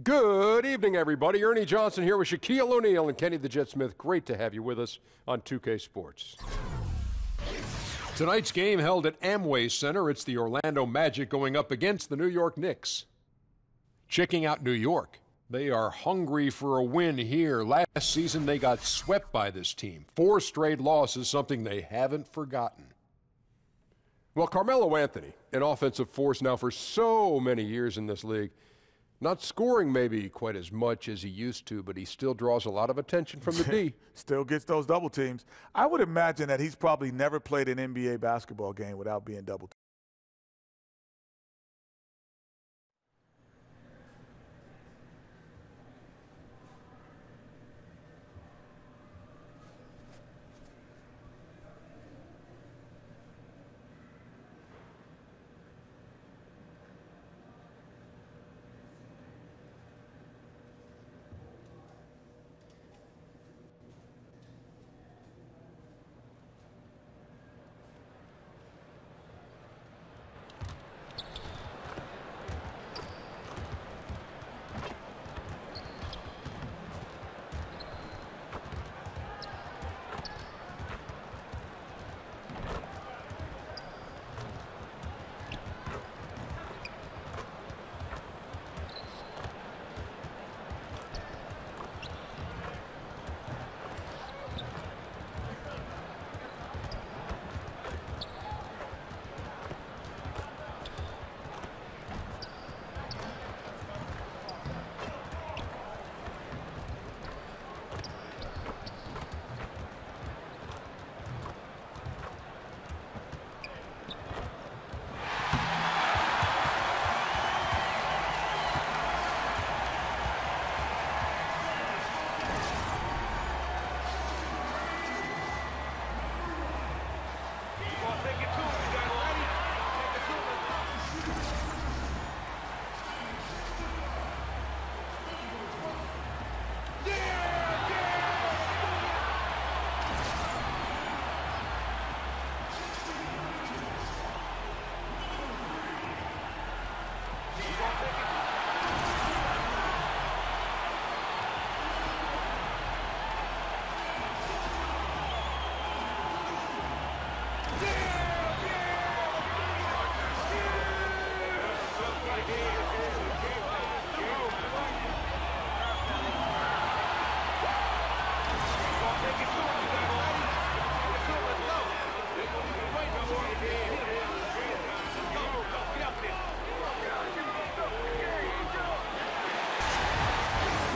Good evening, everybody. Ernie Johnson here with Shaquille O'Neal and Kenny the Jet Smith. Great to have you with us on 2K Sports. Tonight's game held at Amway Center. It's the Orlando Magic going up against the New York Knicks. Checking out New York. They are hungry for a win here. Last season, they got swept by this team. 4 straight losses, something they haven't forgotten. Well, Carmelo Anthony, an offensive force now for so many years in this league. Not scoring maybe quite as much as he used to, but he still draws a lot of attention from the D. Still gets those double teams. I would imagine that he's probably never played an NBA basketball game without being double teamed.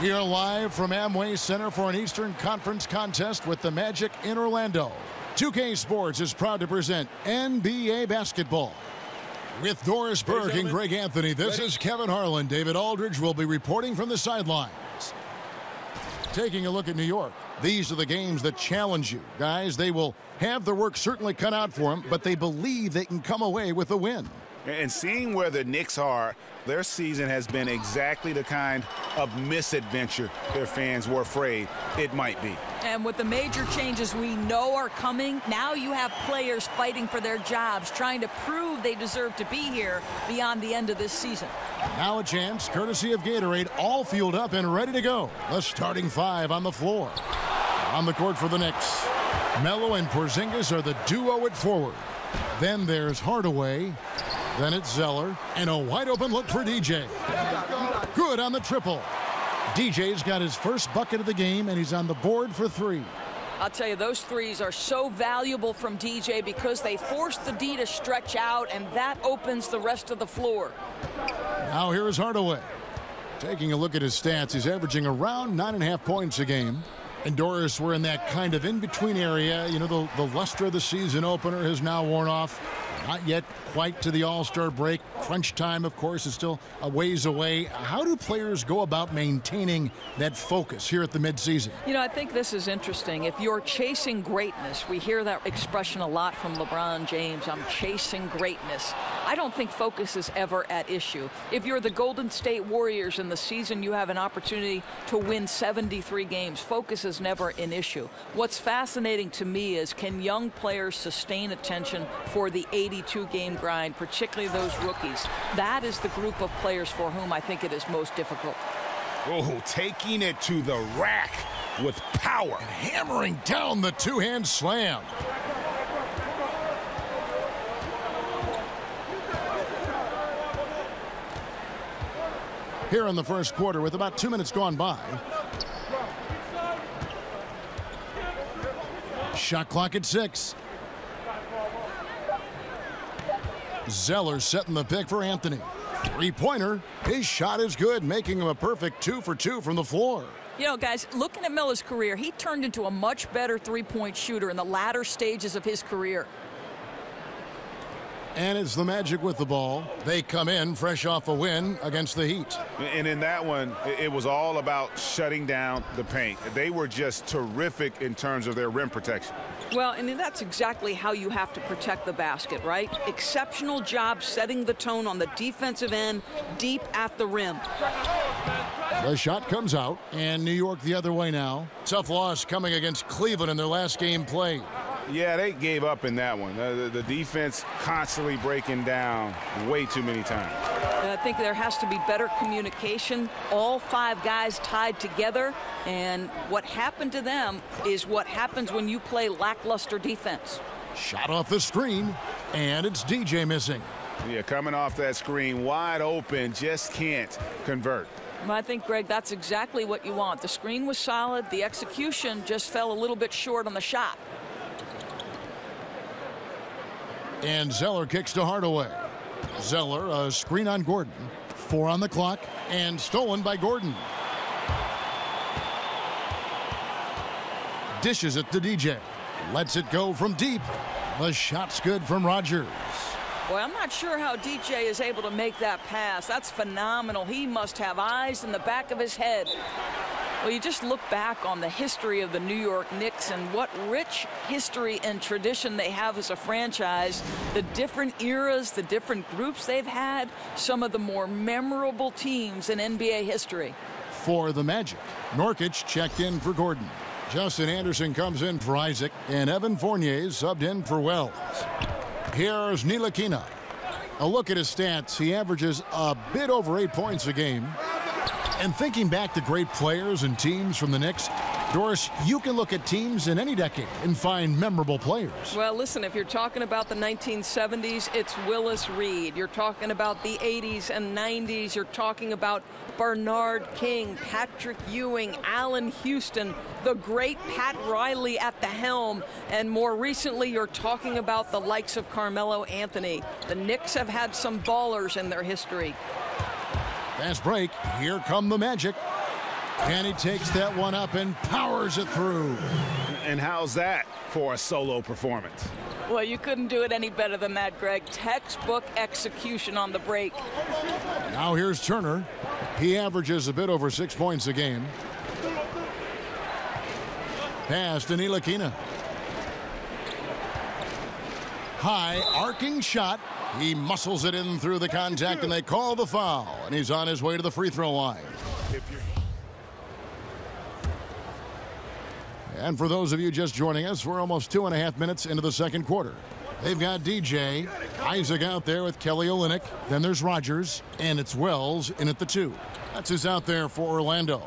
We are live from Amway Center for an Eastern Conference contest with the Magic in Orlando. 2K Sports is proud to present NBA basketball. With Doris Burke and Greg Anthony, this is Kevin Harlan. David Aldridge will be reporting from the sidelines. Taking a look at New York, these are the games that challenge you. Guys, they will have their work certainly cut out for them, but they believe they can come away with a win. And seeing where the Knicks are, their season has been exactly the kind of misadventure their fans were afraid it might be. And with the major changes we know are coming, now you have players fighting for their jobs, trying to prove they deserve to be here beyond the end of this season. Now a chance, courtesy of Gatorade, all fueled up and ready to go. The starting 5 on the floor. On the court for the Knicks, Melo and Porzingis are the duo at forward. Then there's Hardaway. Then it's Zeller, and a wide-open look for DJ. Good on the triple. DJ's got his first bucket of the game, and he's on the board for 3. I'll tell you, those threes are so valuable from DJ because they force the D to stretch out, and that opens the rest of the floor. Now here's Hardaway. Taking a look at his stats, he's averaging around 9.5 points a game. And Doris, we're in that kind of in-between area. You know, the luster of the season opener has now worn off. Not yet quite to the All-Star break. Crunch time, of course, is still a ways away. How do players go about maintaining that focus here at the midseason? You know, I think this is interesting. If you're chasing greatness, we hear that expression a lot from LeBron James, I'm chasing greatness. I don't think focus is ever at issue. If you're the Golden State Warriors in the season, you have an opportunity to win 73 games. Focus is never an issue. What's fascinating to me is, can young players sustain attention for the 82-game grind, particularly those rookies? That is the group of players for whom I think it is most difficult. Oh, taking it to the rack with power. And hammering down the two-hand slam. Here in the first quarter with about 2 minutes gone by. Shot clock at 6. Zeller setting the pick for Anthony. Three-pointer. His shot is good, making him a perfect 2 for 2 from the floor. You know, guys, looking at Miller's career, he turned into a much better three-point shooter in the latter stages of his career. And it's the Magic with the ball. They come in fresh off a win against the Heat. And in that one, it was all about shutting down the paint. They were just terrific in terms of their rim protection. Well, and that's exactly how you have to protect the basket, right? Exceptional job setting the tone on the defensive end, deep at the rim. The shot comes out, and New York the other way now. Tough loss coming against Cleveland in their last game played. Yeah, they gave up in that one. The defense constantly breaking down way too many times. I think there has to be better communication. All 5 guys tied together, and what happened to them is what happens when you play lackluster defense. Shot off the screen, and it's DJ missing. Yeah, coming off that screen, wide open, just can't convert. I think, Greg, that's exactly what you want. The screen was solid. The execution just fell a little bit short on the shot. And Zeller kicks to Hardaway. Zeller, a screen on Gordon. 4 on the clock, and stolen by Gordon. Dishes it to DJ. Lets it go from deep. The shot's good from Rogers. Well, I'm not sure how DJ is able to make that pass. That's phenomenal. He must have eyes in the back of his head. Well, you just look back on the history of the New York Knicks and what rich history and tradition they have as a franchise, the different eras, the different groups they've had, some of the more memorable teams in NBA history. For the Magic, Nurkic checked in for Gordon. Justin Anderson comes in for Isaac, and Evan Fournier subbed in for Wells. Here's Ntilikina. A look at his stats. He averages a bit over 8 points a game. And thinking back to great players and teams from the Knicks, Doris, you can look at teams in any decade and find memorable players. Well, listen, if you're talking about the 1970s, it's Willis Reed. You're talking about the 80s and 90s. You're talking about Bernard King, Patrick Ewing, Allen Houston, the great Pat Riley at the helm. And more recently, you're talking about the likes of Carmelo Anthony. The Knicks have had some ballers in their history. Fast break. Here come the Magic. And he takes that one up and powers it through. And how's that for a solo performance? Well, you couldn't do it any better than that, Greg. Textbook execution on the break. Now here's Turner. He averages a bit over 6 points a game. Pass to Ntilikina. High arcing shot. He muscles it in through the contact, and they call the foul. And he's on his way to the free throw line. And for those of you just joining us, we're almost 2.5 minutes into the second quarter. They've got DJ, Isaac out there with Kelly Olynyk. Then there's Rogers, and it's Wells in at the 2. That's who's out there for Orlando.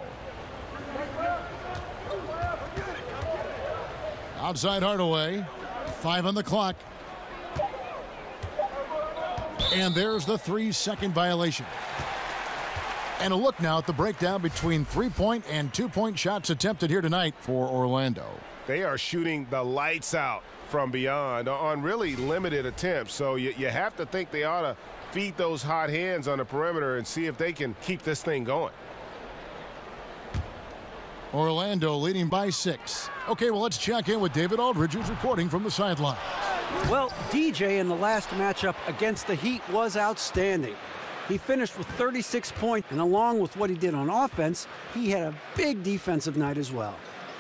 Outside Hardaway. 5 on the clock. And there's the 3-second violation. And a look now at the breakdown between 3-point and 2-point shots attempted here tonight for Orlando. They are shooting the lights out from beyond on really limited attempts. So you have to think they ought to feed those hot hands on the perimeter and see if they can keep this thing going. Orlando leading by 6. Okay, well, let's check in with David Aldridge, who's reporting from the sideline. Well, DJ in the last matchup against the Heat was outstanding. He finished with 36 points, and along with what he did on offense, he had a big defensive night as well.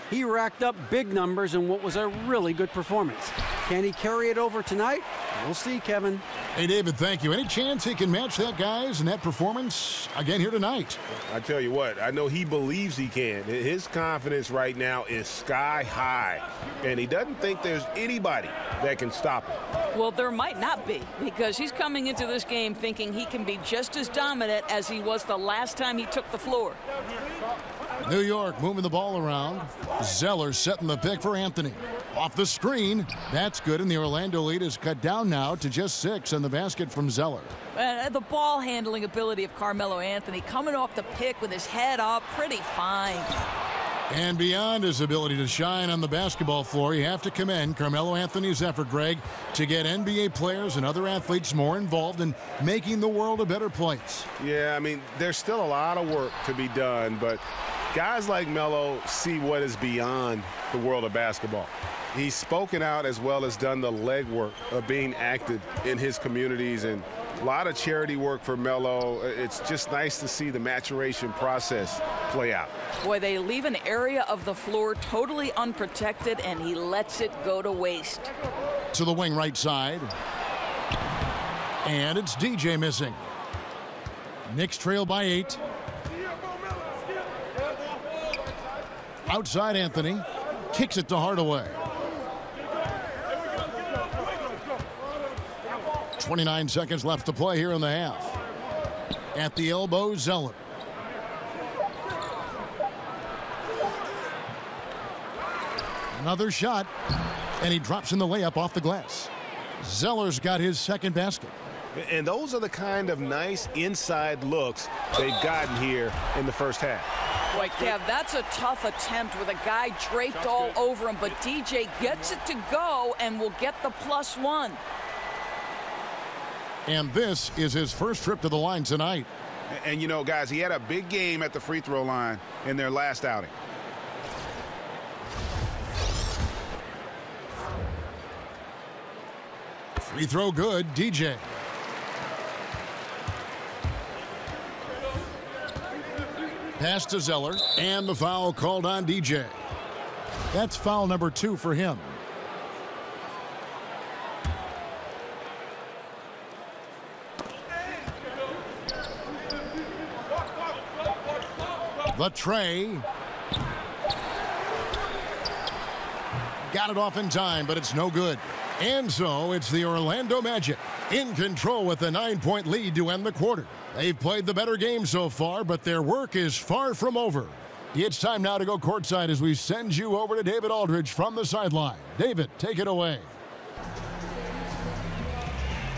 He racked up big numbers in what was a really good performance. Can he carry it over tonight? We'll see, Kevin. Hey, David, thank you. Any chance he can match that, guys, and that performance again here tonight? I tell you what, I know he believes he can. His confidence right now is sky high, and he doesn't think there's anybody that can stop him. Well, there might not be, because he's coming into this game thinking he can be just as dominant as he was the last time he took the floor. New York moving the ball around. Zeller setting the pick for Anthony. Off the screen. That's good, and the Orlando lead is cut down now to just 6 on the basket from Zeller. The ball handling ability of Carmelo Anthony coming off the pick with his head up, pretty fine. And beyond his ability to shine on the basketball floor, you have to commend Carmelo Anthony's effort, Greg, to get NBA players and other athletes more involved in making the world a better place. Yeah, I mean, there's still a lot of work to be done, but guys like Melo see what is beyond the world of basketball. He's spoken out as well as done the legwork of being active in his communities, and a lot of charity work for Melo. It's just nice to see the maturation process play out. Boy, they leave an area of the floor totally unprotected, and he lets it go to waste. To the wing right side. And it's DJ missing. Knicks trail by 8. Outside Anthony. Kicks it to Hardaway. 29 seconds left to play here in the half. At the elbow, Zeller. Another shot, and he drops in the layup off the glass. Zeller's got his second basket. And those are the kind of nice inside looks they've gotten here in the first half. Boy, Kev, that's a tough attempt with a guy draped all over him, but DJ gets it to go and will get the +1. And this is his first trip to the line tonight. And you know, guys, he had a big game at the free throw line in their last outing. Free throw good, DJ. Pass to Zeller, and the foul called on DJ. That's foul number 2 for him. The tray. Got it off in time, but it's no good. And so it's the Orlando Magic in control with a 9-point lead to end the quarter. They've played the better game so far, but their work is far from over. It's time now to go courtside as we send you over to David Aldridge from the sideline. David, take it away.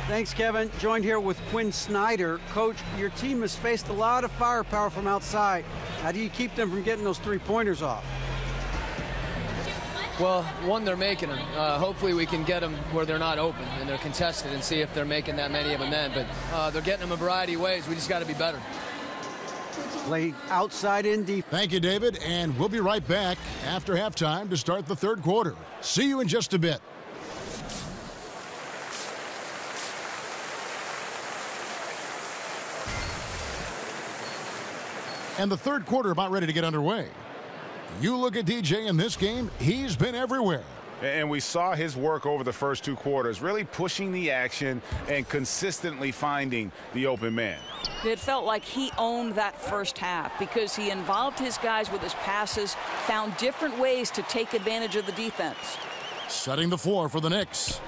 Thanks, Kevin. Joined here with Quinn Snyder. Coach, your team has faced a lot of firepower from outside. How do you keep them from getting those three-pointers off? Well, one, they're making them. Hopefully we can get them where they're not open and they're contested and see if they're making that many of them then. But they're getting them a variety of ways. We just got to be better. Play outside in deep. Thank you, David. And we'll be right back after halftime to start the third quarter. See you in just a bit. And the third quarter about ready to get underway. You look at DJ in this game, he's been everywhere. And we saw his work over the first 2 quarters, really pushing the action and consistently finding the open man. It felt like he owned that first half because he involved his guys with his passes, found different ways to take advantage of the defense. Setting the floor for the Knicks.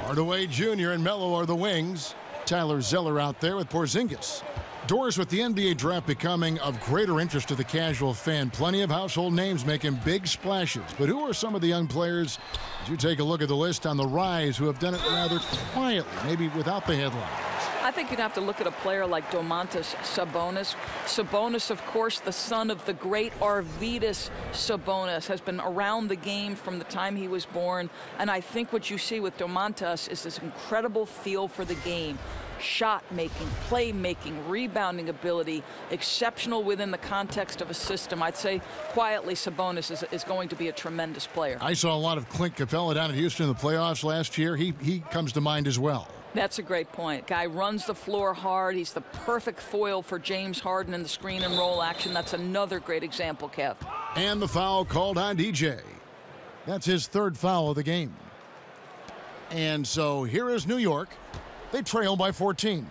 Hardaway Jr. and Melo are the wings. Tyler Zeller out there with Porzingis. Doors, with the NBA draft becoming of greater interest to the casual fan, plenty of household names making big splashes. But who are some of the young players, as you take a look at the list, on the rise who have done it rather quietly, maybe without the headlines? I think you'd have to look at a player like Domantas Sabonis. Sabonis, of course, the son of the great Arvydas Sabonis, has been around the game from the time he was born. And I think what you see with Domantas is this incredible feel for the game. Shot making, play making, rebounding ability, exceptional within the context of a system. I'd say quietly Sabonis is going to be a tremendous player. I saw a lot of Clint Capella down at Houston in the playoffs last year. He comes to mind as well. That's a great point. Guy runs the floor hard. He's the perfect foil for James Harden in the screen and roll action. That's another great example, Kev. And the foul called on DJ. That's his third foul of the game. And so here is New York. They trail by 14.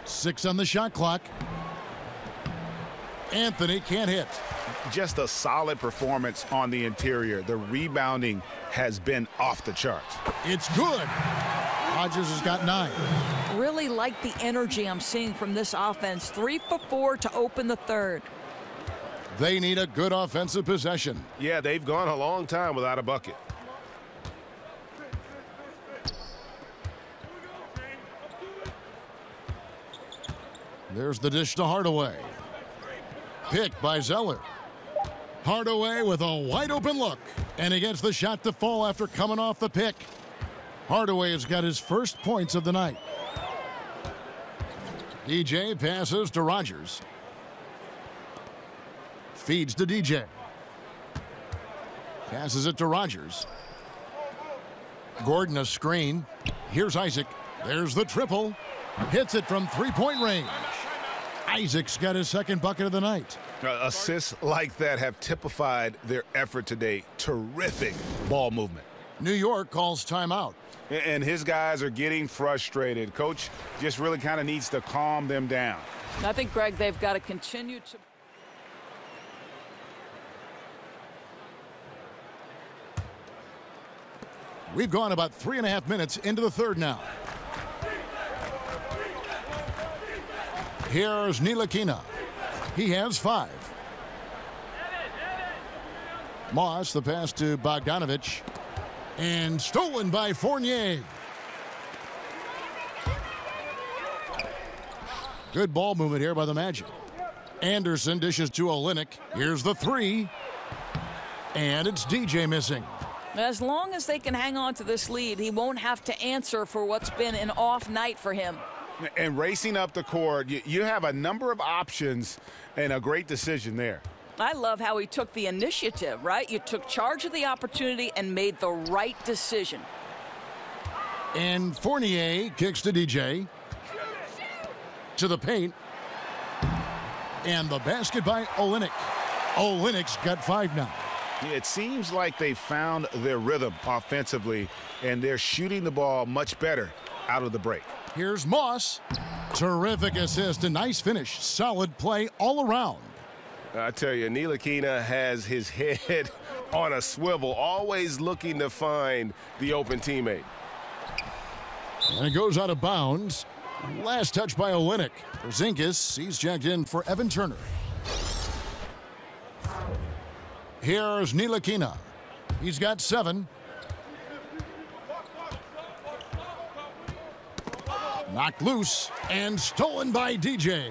6 on the shot clock. Anthony can't hit. just a solid performance on the interior. The rebounding has been off the charts. It's good. Rogers has got 9. Really like the energy I'm seeing from this offense. 3 for 4 to open the third. They need a good offensive possession. Yeah, they've gone a long time without a bucket. There's the dish to Hardaway. Picked by Zeller. Hardaway with a wide open look. And he gets the shot to fall after coming off the pick. Hardaway has got his first points of the night. DJ passes to Rogers. Feeds to DJ. Passes it to Rogers. Gordon a screen. Here's Isaac. There's the triple. Hits it from three-point range. Isaac's got his second bucket of the night. Assists like that have typified their effort today. Terrific ball movement. New York calls timeout. And his guys are getting frustrated. Coach just really kind of needs to calm them down. I think, Greg, they've got to continue to... We've gone about 3.5 minutes into the third now. Here's Ntilikina. He has 5. Moss, the pass to Bogdanovich. And stolen by Fournier. Good ball movement here by the Magic. Anderson dishes to Olynyk. Here's the 3. And it's DJ missing. As long as they can hang on to this lead, he won't have to answer for what's been an off night for him. And racing up the court, you have a number of options and a great decision there. I love how he took the initiative, right? You took charge of the opportunity and made the right decision. And Fournier kicks to DJ. To the paint. And the basket by Olynyk. Olynyk's got 5 now. It seems like they found their rhythm offensively, and they're shooting the ball much better out of the break. Here's Moss. Terrific assist, a nice finish. Solid play all around. I tell you, Ntilikina has his head on a swivel, always looking to find the open teammate. And it goes out of bounds. Last touch by Olynyk. Porzingis, he's checked in for Evan Turner. Here's Ntilikina. He's got 7. Knocked loose and stolen by DJ.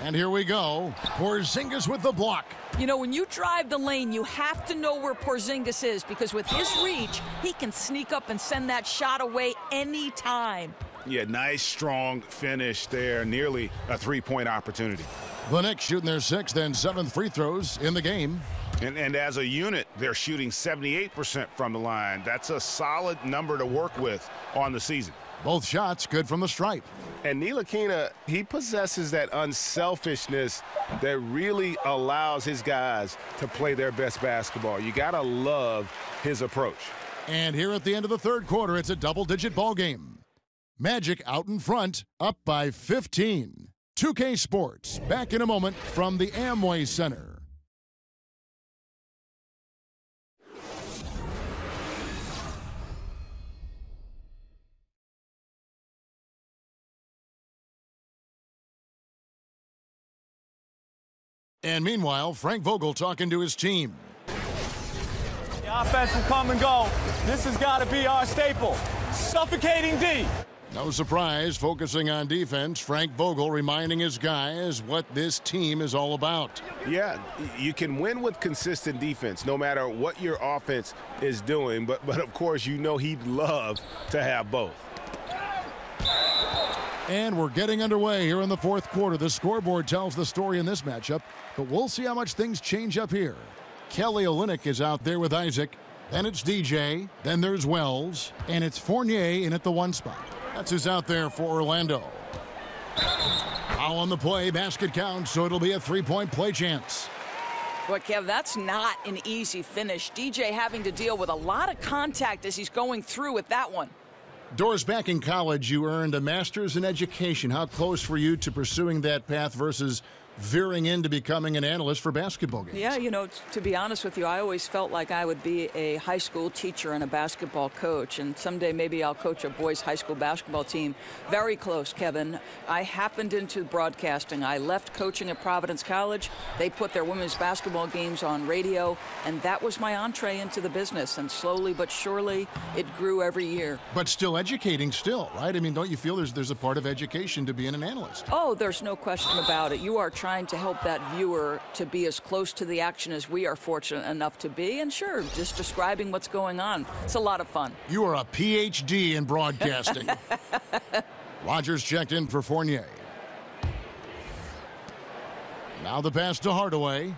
And here we go. Porzingis with the block. You know, when you drive the lane, you have to know where Porzingis is, because with his reach, he can sneak up and send that shot away anytime. Yeah, nice, strong finish there. Nearly a 3-point opportunity. The Knicks shooting their 6th and 7th free throws in the game. And as a unit, they're shooting 78% from the line. That's a solid number to work with on the season. Both shots good from the stripe. And Ntilikina, he possesses that unselfishness that really allows his guys to play their best basketball. You got to love his approach. And here at the end of the third quarter, it's a double-digit ball game. Magic out in front, up by 15. 2K Sports, back in a moment from the Amway Center. And meanwhile, Frank Vogel talking to his team. The offense will come and go. This has got to be our staple. Suffocating D. No surprise, focusing on defense, Frank Vogel reminding his guys what this team is all about. Yeah, you can win with consistent defense no matter what your offense is doing, but of course you know he'd love to have both. And we're getting underway here in the fourth quarter. The scoreboard tells the story in this matchup, but we'll see how much things change up here. Kelly Olynyk is out there with Isaac. Then it's DJ. Then there's Wells. And it's Fournier in at the 1 spot. That's who's out there for Orlando. Foul on the play. Basket counts, so it'll be a 3-point play chance. But, Kev, that's not an easy finish. DJ having to deal with a lot of contact as he's going through with that one. Doris, back in college, you earned a master's in education. How close were you to pursuing that path versus veering into becoming an analyst for basketball games. Yeah, you know, to be honest with you, I always felt like I would be a high school teacher and a basketball coach, and someday maybe I'll coach a boys' high school basketball team. Very close, Kevin. I happened into broadcasting. I left coaching at Providence College. They put their women's basketball games on radio, and that was my entree into the business, and slowly but surely it grew every year. But still educating still, right? I mean, don't you feel there's a part of education to being an analyst? Oh, there's no question about it. You are trying to help that viewer to be as close to the action as we are fortunate enough to be. And sure, just describing what's going on. It's a lot of fun. You are a PhD in broadcasting. Rogers checked in for Fournier. Now the pass to Hardaway.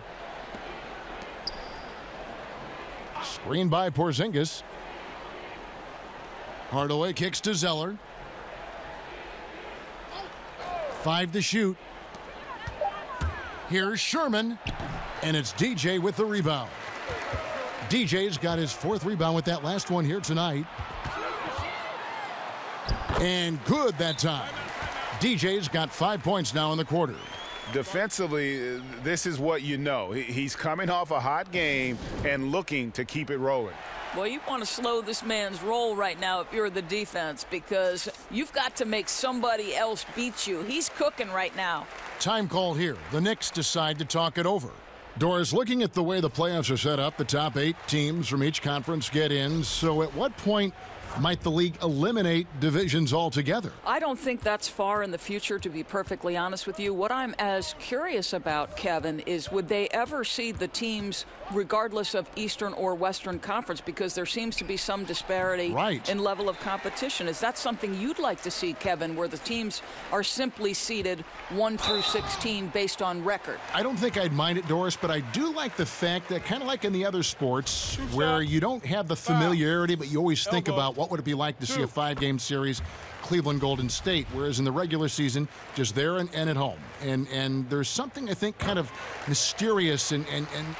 Screen by Porzingis. Hardaway kicks to Zeller. 5 to shoot. Here's Sherman, and it's DJ with the rebound. DJ's got his 4th rebound with that last one here tonight. And good that time. DJ's got 5 points now in the quarter. Defensively, this is what you know. He's coming off a hot game and looking to keep it rolling. Well, you want to slow this man's roll right now if you're the defense, because you've got to make somebody else beat you. He's cooking right now. Time call here. The Knicks decide to talk it over. Doris, looking at the way the playoffs are set up, the top 8 teams from each conference get in. So at what point might the league eliminate divisions altogether? I don't think that's far in the future, to be perfectly honest with you. What I'm as curious about, Kevin, is would they ever see the teams regardless of Eastern or Western Conference, because there seems to be some disparity in level of competition. Is that something you'd like to see, Kevin, where the teams are simply seeded 1 through 16 based on record? I don't think I'd mind it, Doris, but I do like the fact that, kind of like in the other sports, where you don't have the familiarity, but you always think about what would it be like to see a 5-game series, Cleveland Golden State, whereas in the regular season, just there and at home. And there's something, I think, kind of mysterious, and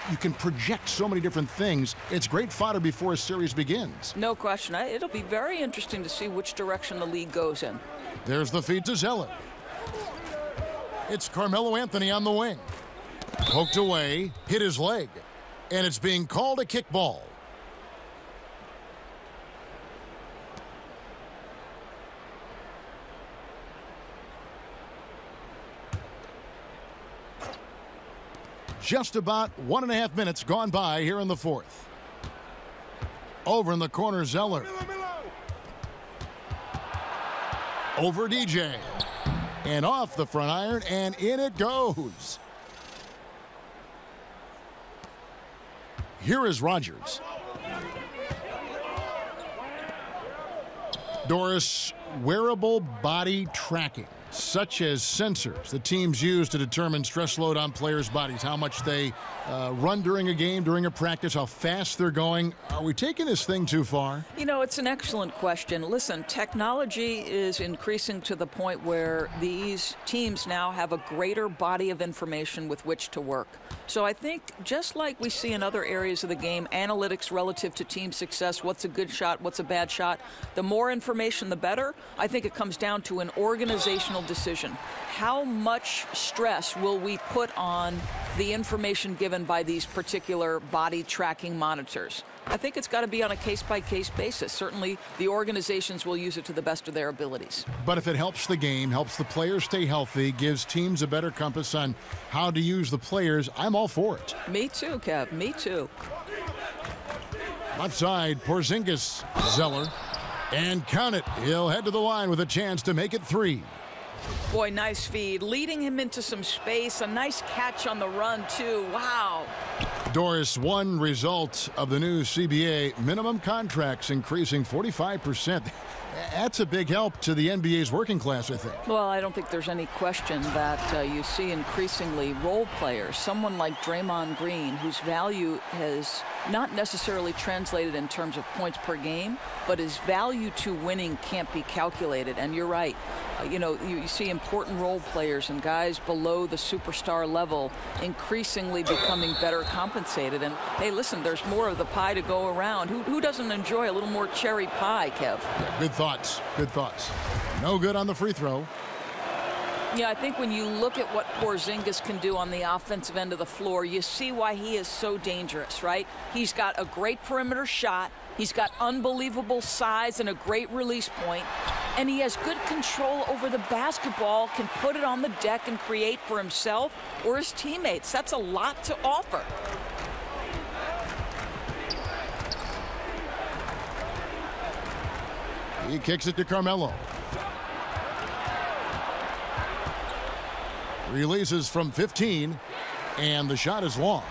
you can project so many different things. It's great fodder before a series begins. No question. It'll be very interesting to see which direction the league goes in. There's the feed to Zeller. It's Carmelo Anthony on the wing. Poked away, hit his leg, and it's being called a kickball. Just about 1.5 minutes gone by here in the 4th. Over in the corner, Zeller. Over DJ. And off the front iron, and in it goes. Here is Rogers. Doris, wearable body tracking, such as sensors the teams use to determine stress load on players' bodies, how much they run during a game, during a practice, how fast they're going. Are we taking this thing too far? You know, it's an excellent question. Listen, technology is increasing to the point where these teams now have a greater body of information with which to work. So I think just like we see in other areas of the game, analytics relative to team success, what's a good shot, what's a bad shot, the more information, the better. I think it comes down to an organizational decision. How much stress will we put on the information given by these particular body tracking monitors? I think it's got to be on a case-by-case basis. Certainly, the organizations will use it to the best of their abilities. But if it helps the game, helps the players stay healthy, gives teams a better compass on how to use the players, I'm all for it. Me too, Kev. Me too. Left side, Porzingis, Zeller, and count it. He'll head to the line with a chance to make it 3. Boy, nice feed, leading him into some space. A nice catch on the run, too. Wow. Doris, one result of the new CBA, minimum contracts increasing 45%. That's a big help to the NBA's working class, I think. Well, I don't think there's any question that you see increasingly role players, someone like Draymond Green, whose value has not necessarily translated in terms of points per game, but his value to winning can't be calculated. And you're right. You know, you see important role players and guys below the superstar level increasingly becoming better compensated. And, hey, listen, there's more of the pie to go around. Who doesn't enjoy a little more cherry pie, Kev? Yeah, good thoughts. Good thoughts. No good on the free throw. Yeah, I think when you look at what Porzingis can do on the offensive end of the floor, you see why he is so dangerous, right? He's got a great perimeter shot. He's got unbelievable size and a great release point. And he has good control over the basketball, can put it on the deck and create for himself or his teammates. That's a lot to offer. He kicks it to Carmelo. Releases from 15, and the shot is long.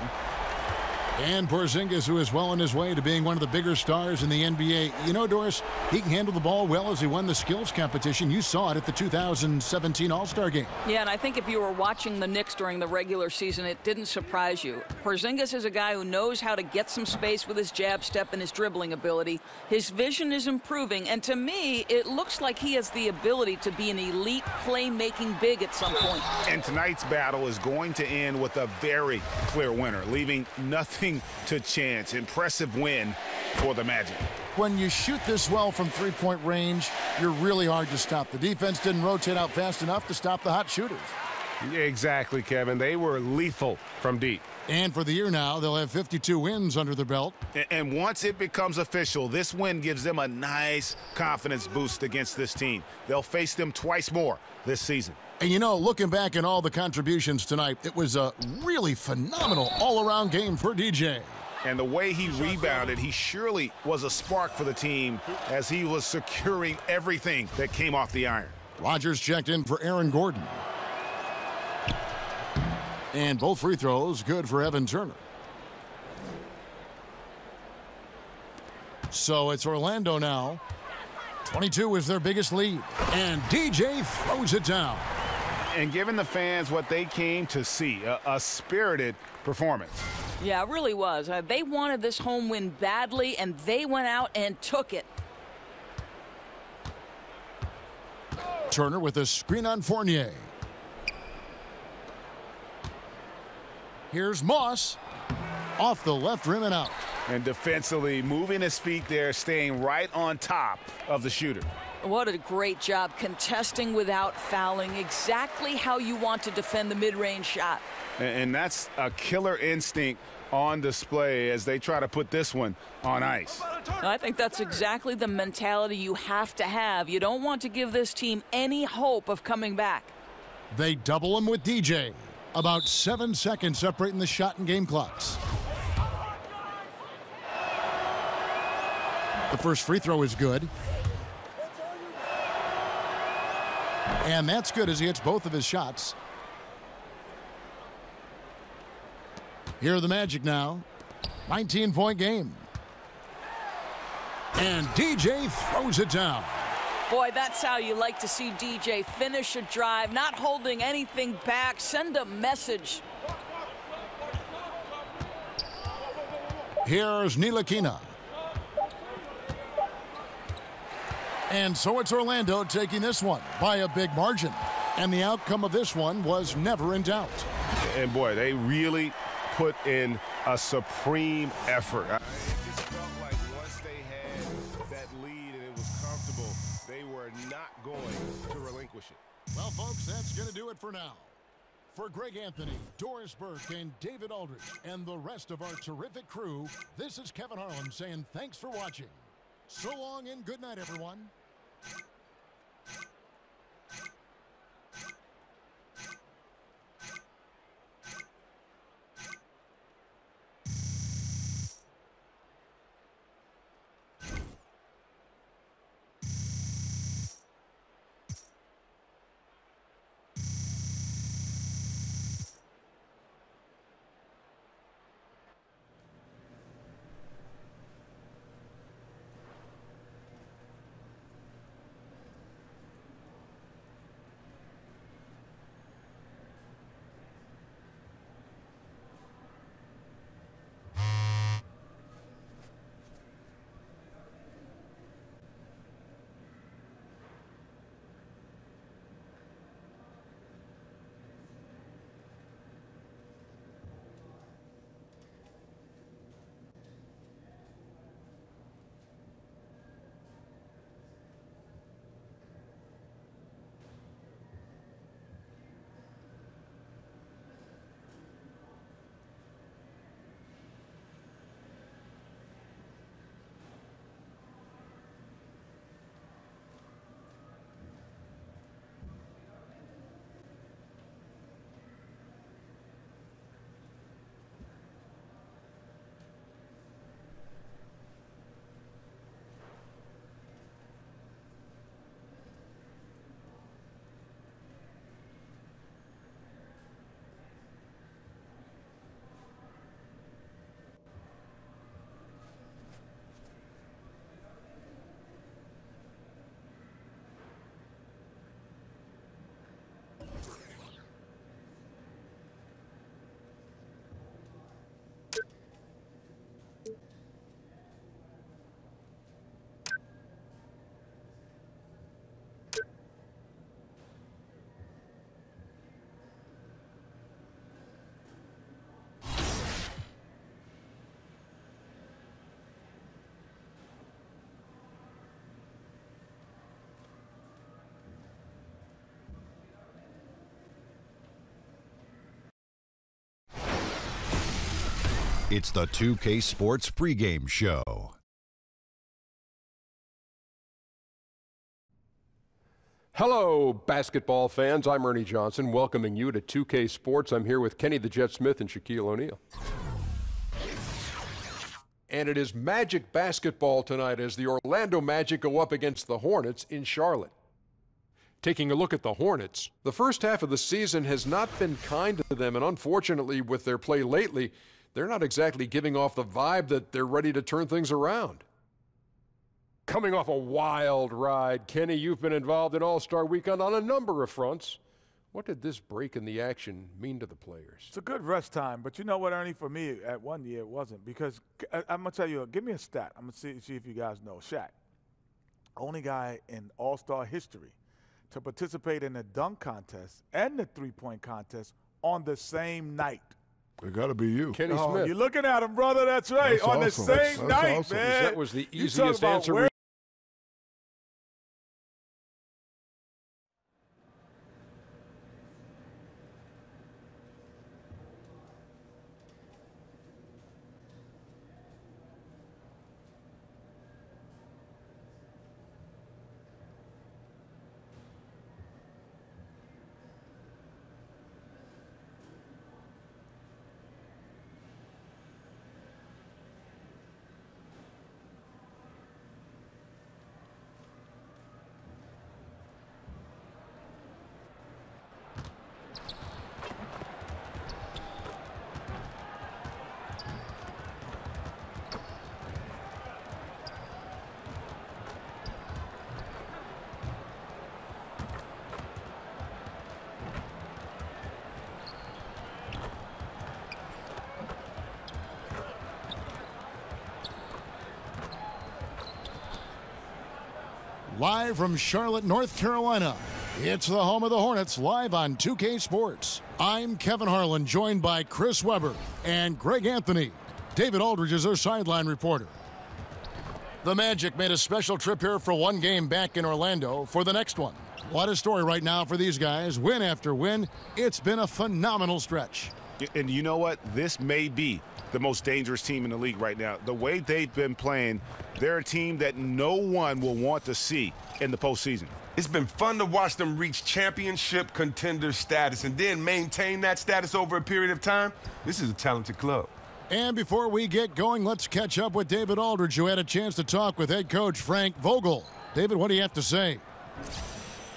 And Porzingis, who is well on his way to being one of the bigger stars in the NBA. You know, Doris, he can handle the ball well as he won the skills competition. You saw it at the 2017 All-Star Game. Yeah, and I think if you were watching the Knicks during the regular season, it didn't surprise you. Porzingis is a guy who knows how to get some space with his jab step and his dribbling ability. His vision is improving, and to me, it looks like he has the ability to be an elite playmaking big at some point. And tonight's battle is going to end with a very clear winner, leaving nothing to chance. Impressive win for the Magic. When you shoot this well from three-point range, you're really hard to stop. The defense didn't rotate out fast enough to stop the hot shooters. Exactly, Kevin. They were lethal from deep. And for the year now, they'll have 52 wins under their belt. And once it becomes official, this win gives them a nice confidence boost against this team. They'll face them twice more this season. And you know, looking back at all the contributions tonight, it was a really phenomenal all-around game for DJ. And the way he rebounded, he surely was a spark for the team as he was securing everything that came off the iron. Rodgers checked in for Aaron Gordon. And both free throws good for Evan Turner. So it's Orlando now. 22 is their biggest lead. And DJ throws it down. And giving the fans what they came to see, a spirited performance. Yeah, it really was. They wanted this home win badly, and they went out and took it. Turner with a screen on Fournier. Here's Moss. Off the left rim and out. And defensively, moving his feet there, staying right on top of the shooter. What a great job contesting without fouling. Exactly how you want to defend the mid-range shot. And that's a killer instinct on display as they try to put this one on ice. I think that's exactly the mentality you have to have. You don't want to give this team any hope of coming back. They double him with DJ. About 7 seconds separating the shot and game clocks. The first free throw is good. And that's good as he hits both of his shots. Here are the Magic now. 19-point game. And DJ throws it down. Boy, that's how you like to see DJ finish a drive, not holding anything back. Send a message. Here's Ntilikina. And so it's Orlando taking this one by a big margin. And the outcome of this one was never in doubt. And boy, they really put in a supreme effort. It just felt like once they had that lead and it was comfortable, they were not going to relinquish it. Well, folks, that's going to do it for now. For Greg Anthony, Doris Burke, and David Aldridge, and the rest of our terrific crew, this is Kevin Harlan saying thanks for watching. So long and good night, everyone. It's the 2K Sports pregame show. Hello, basketball fans. I'm Ernie Johnson, welcoming you to 2K Sports. I'm here with Kenny the Jet Smith and Shaquille O'Neal. And it is Magic basketball tonight as the Orlando Magic go up against the Hornets in Charlotte. Taking a look at the Hornets, the first half of the season has not been kind to them, and unfortunately with their play lately, they're not exactly giving off the vibe that they're ready to turn things around. Coming off a wild ride, Kenny, you've been involved in All-Star Weekend on a number of fronts. What did this break in the action mean to the players? It's a good rest time, but you know what, Ernie, for me, at one year it wasn't, because I'm going to tell you, give me a stat. I'm going to see if you guys know. Shaq, only guy in All-Star history to participate in the dunk contest and the three-point contest on the same night. It got to be you. Kenny Smith. You're looking at him, brother. That's right. That's on awesome. the same That's night, awesome. man. That was the easiest answer. Live from Charlotte, North Carolina, it's the home of the Hornets, live on 2K Sports. I'm Kevin Harlan, joined by Chris Webber and Greg Anthony. David Aldridge is our sideline reporter. The Magic made a special trip here for one game back in Orlando for the next one. What a story right now for these guys. Win after win. It's been a phenomenal stretch. And you know what? This may be the most dangerous team in the league right now. The way they've been playing, they're a team that no one will want to see in the postseason. It's been fun to watch them reach championship contender status and then maintain that status over a period of time. This is a talented club. And before we get going, let's catch up with David Aldridge, who had a chance to talk with head coach Frank Vogel. David, what do you have to say?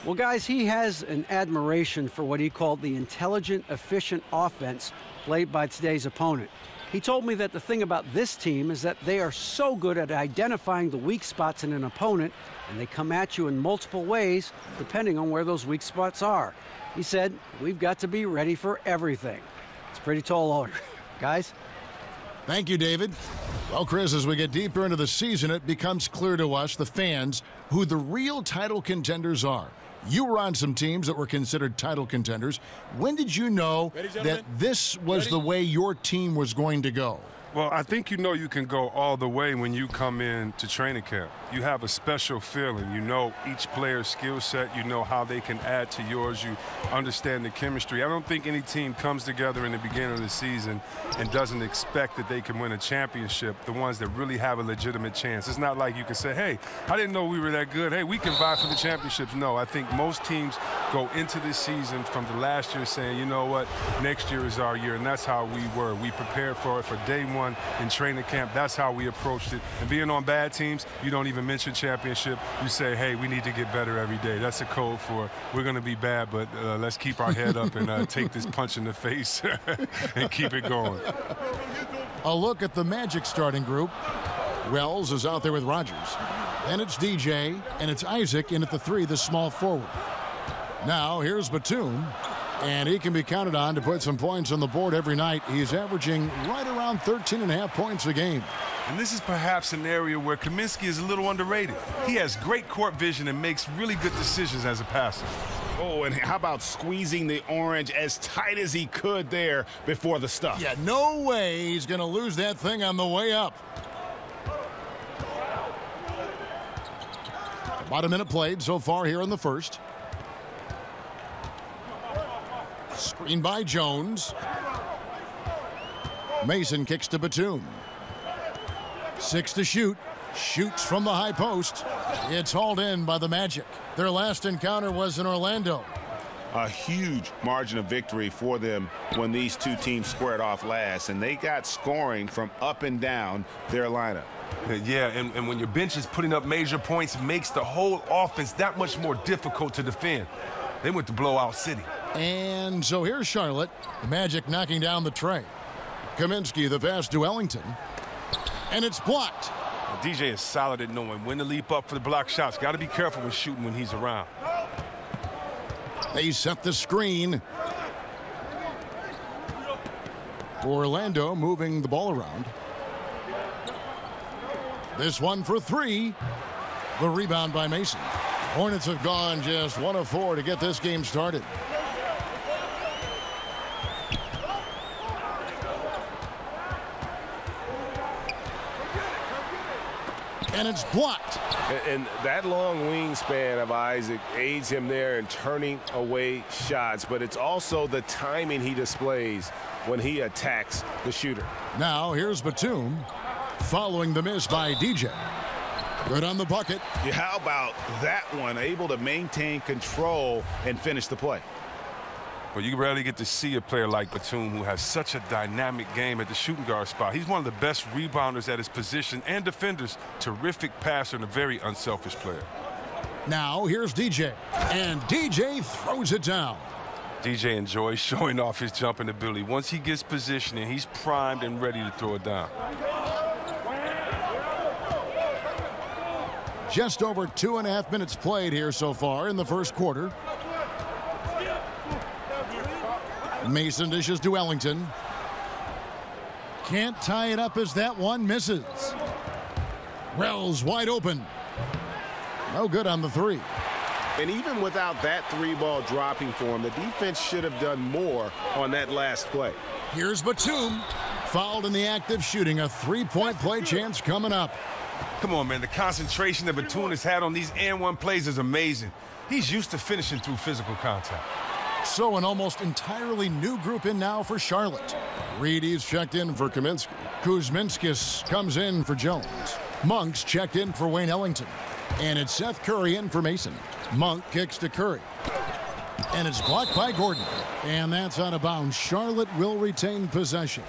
Well, guys, he has an admiration for what he called the intelligent, efficient offense played by today's opponent. He told me that the thing about this team is that they are so good at identifying the weak spots in an opponent, and they come at you in multiple ways depending on where those weak spots are. He said, we've got to be ready for everything. It's a pretty tall order. Guys? Thank you, David. Well, Chris, as we get deeper into the season, it becomes clear to us, the fans, who the real title contenders are. You were on some teams that were considered title contenders. When did you know that this was the way your team was going to go? Well, I think you know you can go all the way when you come in to training camp. You have a special feeling. You know each player's skill set. You know how they can add to yours. You understand the chemistry. I don't think any team comes together in the beginning of the season and doesn't expect that they can win a championship, the ones that really have a legitimate chance. It's not like you can say, hey, I didn't know we were that good. Hey, we can vie for the championships. No, I think most teams go into this season from the last year saying, you know what, next year is our year, and that's how we were. We prepared for it for day one in training camp. That's how we approached it. And being on bad teams, you don't even mention championship. You say, hey, we need to get better every day. That's a code for we're going to be bad, but let's keep our head up and take this punch in the face and keep it going. A look at the Magic starting group. Wells is out there with Rogers. Then it's DJ, and it's Isaac in at the 3, the small forward. Now here's Batum. And he can be counted on to put some points on the board every night. He's averaging right around 13.5 points a game. And this is perhaps an area where Kaminsky is a little underrated. He has great court vision and makes really good decisions as a passer. Oh, and how about squeezing the orange as tight as he could there before the stuff? Yeah, no way he's going to lose that thing on the way up. About a minute played so far here in the first. Screen by Jones. Mason kicks to Batum. 6 to shoot. Shoots from the high post. It's hauled in by the Magic. Their last encounter was in Orlando. A huge margin of victory for them when these two teams squared off last, and they got scoring from up and down their lineup. Yeah, and when your bench is putting up major points, it makes the whole offense that much more difficult to defend. They went to blowout city. And so here's Charlotte. The Magic knocking down the tray. Kaminsky, the pass to Ellington. And it's blocked. Well, DJ is solid at knowing when to leap up for the block shots. Got to be careful with shooting when he's around. They set the screen. Orlando moving the ball around. This one for 3. The rebound by Mason. Hornets have gone just 1 of 4 to get this game started. And it's blocked. And that long wingspan of Isaac aids him there in turning away shots, but it's also the timing he displays when he attacks the shooter. Now here's Batum following the miss by DJ. Good on the bucket. Yeah, how about that one? Able to maintain control and finish the play. Well, you rarely get to see a player like Batum who has such a dynamic game at the shooting guard spot. He's one of the best rebounders at his position and defenders. Terrific passer and a very unselfish player. Now here's DJ. And DJ throws it down. DJ enjoys showing off his jumping ability. Once he gets positioning, he's primed and ready to throw it down. Just over 2.5 minutes played here so far in the first quarter. Mason dishes to Ellington. Can't tie it up as that one misses. Wells wide open. No good on the 3. And even without that 3-ball dropping for him, the defense should have done more on that last play. Here's Batum. Fouled in the act of shooting. A 3-point play chance coming up. Come on, man. The concentration that Batum has had on these and-one plays is amazing. He's used to finishing through physical contact. So an almost entirely new group in now for Charlotte. Reedy's checked in for Kaminsky. Kuzminskis comes in for Jones. Monk's checked in for Wayne Ellington. And it's Seth Curry in for Mason. Monk kicks to Curry. And it's blocked by Gordon. And that's out of bounds. Charlotte will retain possession.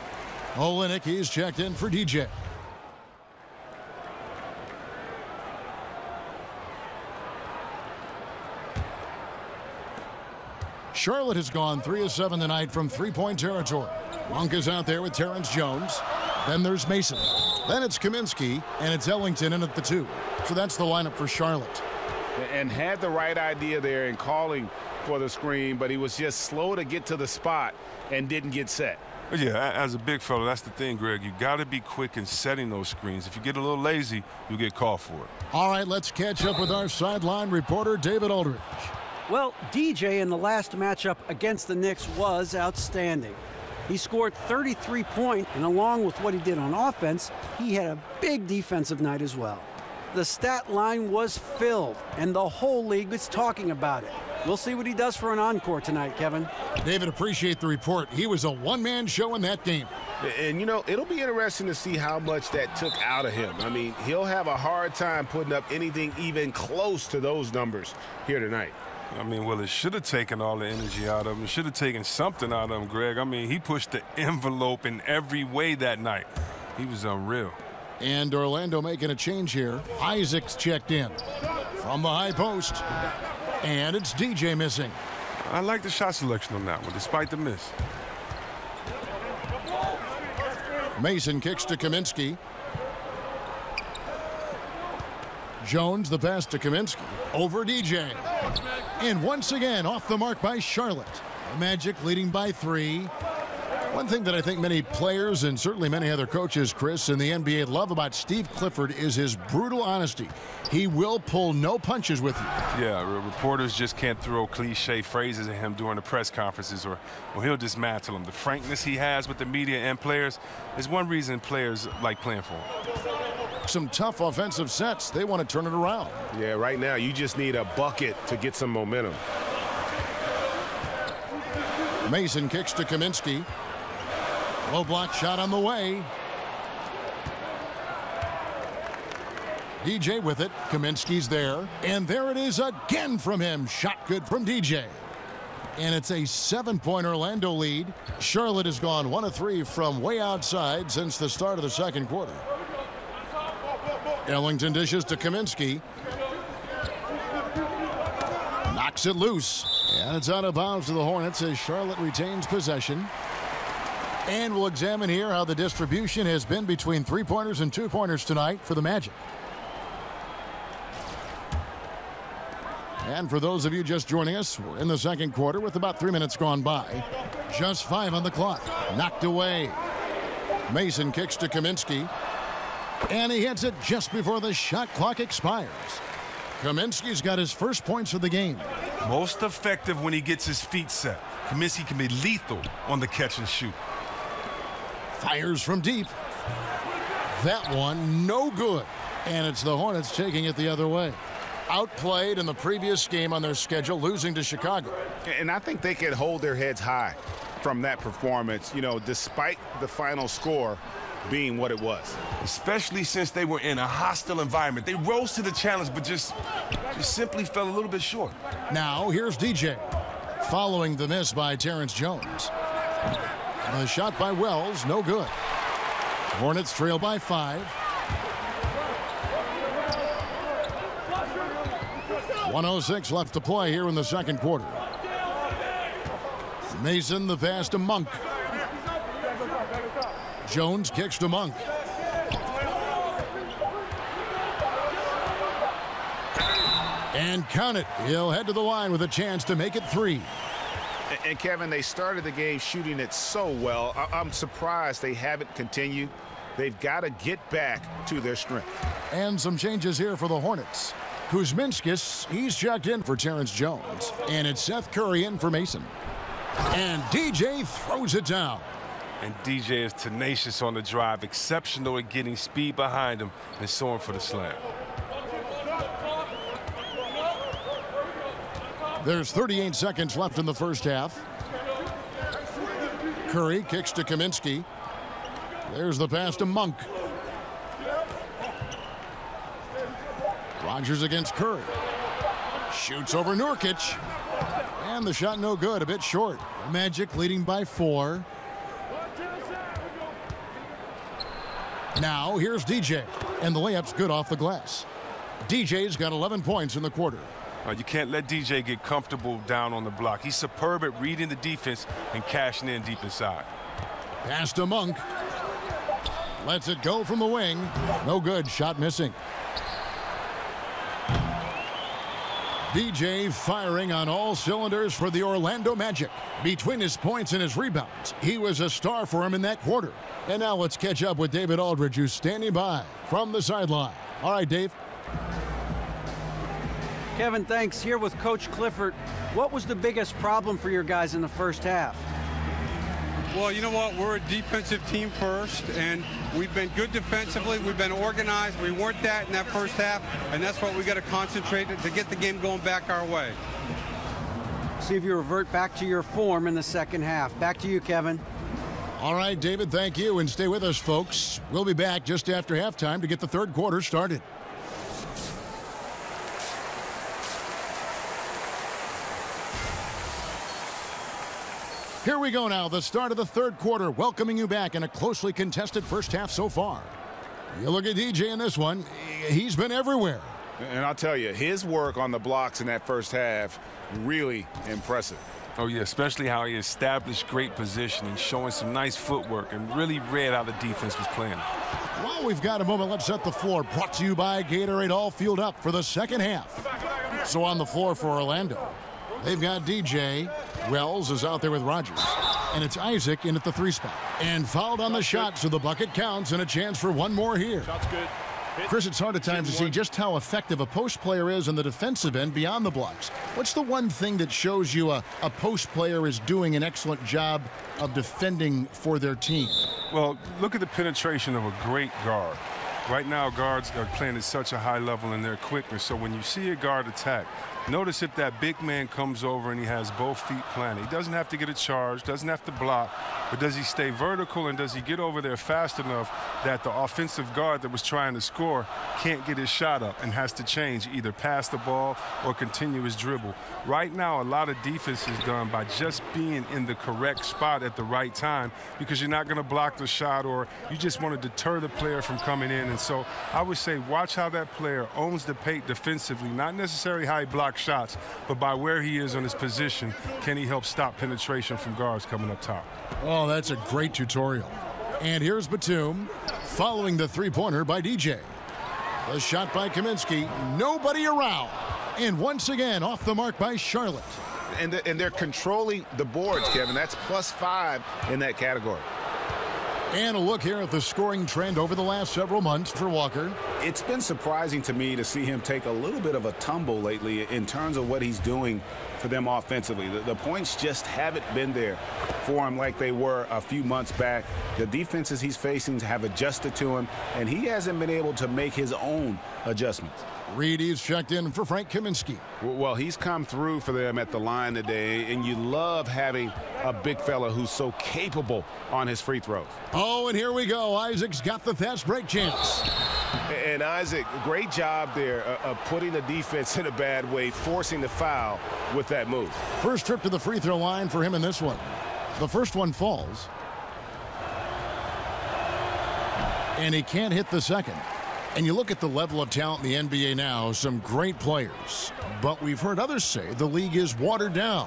Olenek, he's checked in for DJ. Charlotte has gone 3 of 7 tonight from 3-point territory. Monk is out there with Terrence Jones. Then there's Mason. Then it's Kaminsky, and it's Ellington in at the 2. So that's the lineup for Charlotte. And had the right idea there in calling for the screen, but he was just slow to get to the spot and didn't get set. Yeah, as a big fella, that's the thing, Greg. You got to be quick in setting those screens. If you get a little lazy, you get called for it. All right, let's catch up with our sideline reporter, David Aldridge. Well, DJ in the last matchup against the Knicks was outstanding. He scored 33 points, and along with what he did on offense, he had a big defensive night as well. The stat line was filled, and the whole league was talking about it. We'll see what he does for an encore tonight, Kevin. David, appreciate the report. He was a one-man show in that game. And, you know, it'll be interesting to see how much that took out of him. I mean, he'll have a hard time putting up anything even close to those numbers here tonight. I mean, well, it should have taken all the energy out of him. It should have taken something out of him, Greg. I mean, he pushed the envelope in every way that night. He was unreal. And Orlando making a change here. Isaac's checked in from the high post. And it's DJ missing. I like the shot selection on that one, despite the miss. Mason kicks to Kaminsky. Jones, the pass to Kaminsky. Over DJ. And once again, off the mark by Charlotte. The Magic leading by 3. One thing that I think many players and certainly many other coaches, Chris, in the NBA love about Steve Clifford is his brutal honesty. He will pull no punches with you. Yeah, reporters just can't throw cliche phrases at him during the press conferences or he'll dismantle them. The frankness he has with the media and players is one reason players like playing for him. Some tough offensive sets. They want to turn it around. Yeah, right now you just need a bucket to get some momentum. Mason kicks to Kaminsky. Low block shot on the way. DJ with it. Kaminsky's there. And there it is again from him. Shot good from DJ. And it's a 7-point Orlando lead. Charlotte has gone 1 of 3 from way outside since the start of the second quarter. Ellington dishes to Kaminsky. Knocks it loose. And it's out of bounds to the Hornets as Charlotte retains possession. And we'll examine here how the distribution has been between 3-pointers and 2-pointers tonight for the Magic. And for those of you just joining us, we're in the second quarter with about 3 minutes gone by. Just 5 on the clock. Knocked away. Mason kicks to Kaminsky. And he hits it just before the shot clock expires. Kaminsky's got his first points of the game. Most effective when he gets his feet set. Kaminsky can be lethal on the catch and shoot. Fires from deep. That one, no good. And it's the Hornets taking it the other way. Outplayed in the previous game on their schedule, losing to Chicago. And I think they can hold their heads high from that performance, you know, despite the final score being what it was. Especially since they were in a hostile environment. They rose to the challenge, but just simply fell a little bit short. Now, here's DJ. Following the miss by Terrence Jones. The shot by Wells, no good. Hornets trail by 5. 1:06 left to play here in the second quarter. Mason the pass to Monk. Jones kicks to Monk. And count it. He'll head to the line with a chance to make it 3. And Kevin, they started the game shooting it so well. I'm surprised they haven't continued. They've got to get back to their strength. And some changes here for the Hornets. Kuzminskis, he's checked in for Terrence Jones. And it's Seth Curry in for Mason. And DJ throws it down. And DJ is tenacious on the drive, exceptional at getting speed behind him and soaring for the slam. There's 38 seconds left in the first half. Curry kicks to Kaminsky. There's the pass to Monk. Rogers against Curry. Shoots over Nurkic. And the shot no good, a bit short. Magic leading by 4. Now here's DJ. And the layup's good off the glass. DJ's got 11 points in the quarter. You can't let DJ get comfortable down on the block. He's superb at reading the defense and cashing in deep inside. Pass to Monk. Lets it go from the wing. No good. Shot missing. DJ firing on all cylinders for the Orlando Magic. Between his points and his rebounds, he was a star for him in that quarter. And now let's catch up with David Aldridge, who's standing by from the sideline. All right, Dave. Kevin, thanks. Here with Coach Clifford. What was the biggest problem for your guys in the first half? Well, you know what? We're a defensive team first, and we've been good defensively. We've been organized. We weren't that in that first half, and that's what we got to concentrate to get the game going back our way. See if you revert back to your form in the second half. Back to you, Kevin. All right, David, thank you, and stay with us, folks. We'll be back just after halftime to get the third quarter started. Here we go now, the start of the third quarter, welcoming you back in a closely contested first half so far. You look at DJ in this one, he's been everywhere. And I'll tell you, his work on the blocks in that first half, really impressive. Oh, yeah, especially how he established great positioning, showing some nice footwork, and really read how the defense was playing. While we've got a moment, let's set the floor. Brought to you by Gatorade, all fueled up for the second half. So on the floor for Orlando, they've got DJ. Wells is out there with Rogers. And it's Isaac in at the 3 spot. And fouled on the shot, so the bucket counts, and a chance for one more here. Shot's good. Chris, it's hard at times to see just how effective a post player is on the defensive end beyond the blocks. What's the one thing that shows you a post player is doing an excellent job of defending for their team? Well, look at the penetration of a great guard. Right now, guards are playing at such a high level in their quickness. So when you see a guard attack, notice if that big man comes over and he has both feet planted. He doesn't have to get a charge, doesn't have to block, but does he stay vertical and does he get over there fast enough that the offensive guard that was trying to score can't get his shot up and has to change, either pass the ball or continue his dribble. Right now, a lot of defense is done by just being in the correct spot at the right time, because you're not going to block the shot or you just want to deter the player from coming in. And so I would say watch how that player owns the paint defensively, not necessarily how he blocks shots, but by where he is on his position, can he help stop penetration from guards coming up top. Oh, that's a great tutorial. And here's Batum following the three-pointer by DJ. The shot by Kaminsky, nobody around. And once again, off the mark by Charlotte. And they're controlling the boards, Kevin. That's +5 in that category. And a look here at the scoring trend over the last several months for Walker. It's been surprising to me to see him take a little bit of a tumble lately in terms of what he's doing for them offensively. The points just haven't been there for him like they were a few months back. The defenses he's facing have adjusted to him, and he hasn't been able to make his own adjustments. Reedy's checked in for Frank Kaminsky. Well, he's come through for them at the line today, and you love having a big fella who's so capable on his free throws. Oh, and here we go. Isaac's got the fast break chance. And Isaac, great job there of putting the defense in a bad way, forcing the foul with that move. First trip to the free throw line for him in this one. The first one falls. And he can't hit the second. And you look at the level of talent in the NBA now, some great players. But we've heard others say the league is watered down.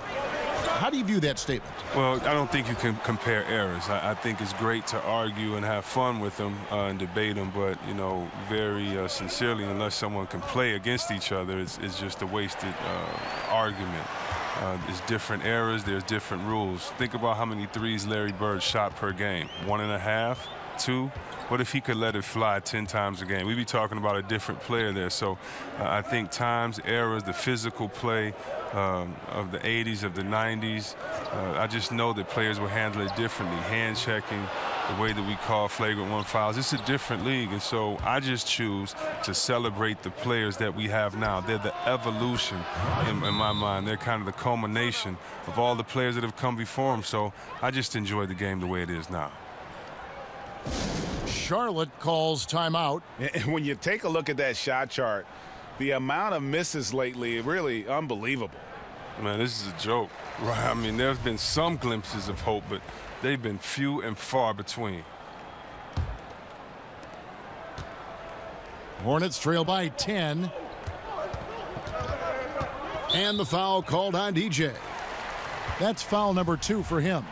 How do you view that statement? Well, I don't think you can compare eras. I think it's great to argue and have fun with them and debate them, but, you know, very sincerely, unless someone can play against each other, it's just a wasted argument. There's different eras, there's different rules. Think about how many threes Larry Bird shot per game. 1.5, 2. What if he could let it fly 10 times a game? We'd be talking about a different player there. So I think times, eras, the physical play of the 80s, of the 90s, I just know that players will handle it differently. Hand checking, the way that we call flagrant 1 fouls. It's a different league, and so I just choose to celebrate the players that we have now. They're the evolution in my mind. They're kind of the culmination of all the players that have come before them. So I just enjoy the game the way it is now. Charlotte calls timeout. And when you take a look at that shot chart, the amount of misses lately, really unbelievable. Man, this is a joke, right? I mean, there's been some glimpses of hope, but they've been few and far between. Hornets trail by 10. And the foul called on DJ. That's foul number 2 for him.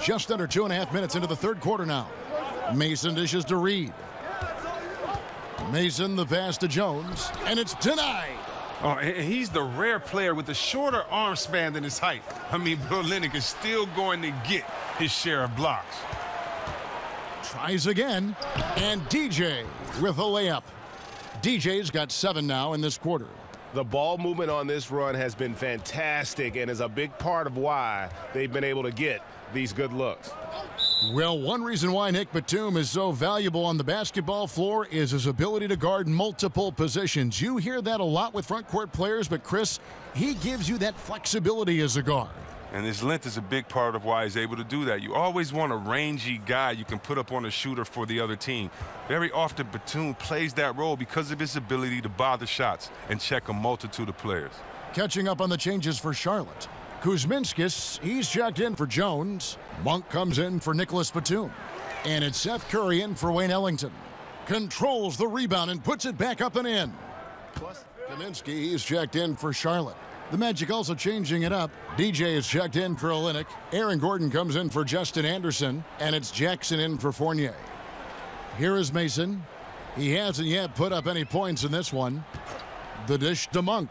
Just under 2.5 minutes into the third quarter now. Mason dishes to Reed. Mason the pass to Jones, and it's denied. Oh, he's the rare player with a shorter arm span than his height. I mean, Bill Lennox is still going to get his share of blocks. Tries again, and DJ with a layup. DJ's got 7 now in this quarter. The ball movement on this run has been fantastic and is a big part of why they've been able to get these good looks. Well, one reason why Nick Batum is so valuable on the basketball floor is his ability to guard multiple positions. You hear that a lot with front court players, but Chris, he gives you that flexibility as a guard. And his length is a big part of why he's able to do that. You always want a rangy guy you can put up on a shooter for the other team. Very often Batum plays that role because of his ability to bother shots and check a multitude of players. Catching up on the changes for Charlotte. Kuzminskis, he's checked in for Jones. Monk comes in for Nicholas Batum. And it's Seth Curry in for Wayne Ellington. Controls the rebound and puts it back up and in. Plus, Kaminsky, he's checked in for Charlotte. The Magic also changing it up. DJ is checked in for Olynyk. Aaron Gordon comes in for Justin Anderson. And it's Jackson in for Fournier. Here is Mason. He hasn't yet put up any points in this one. The dish to Monk.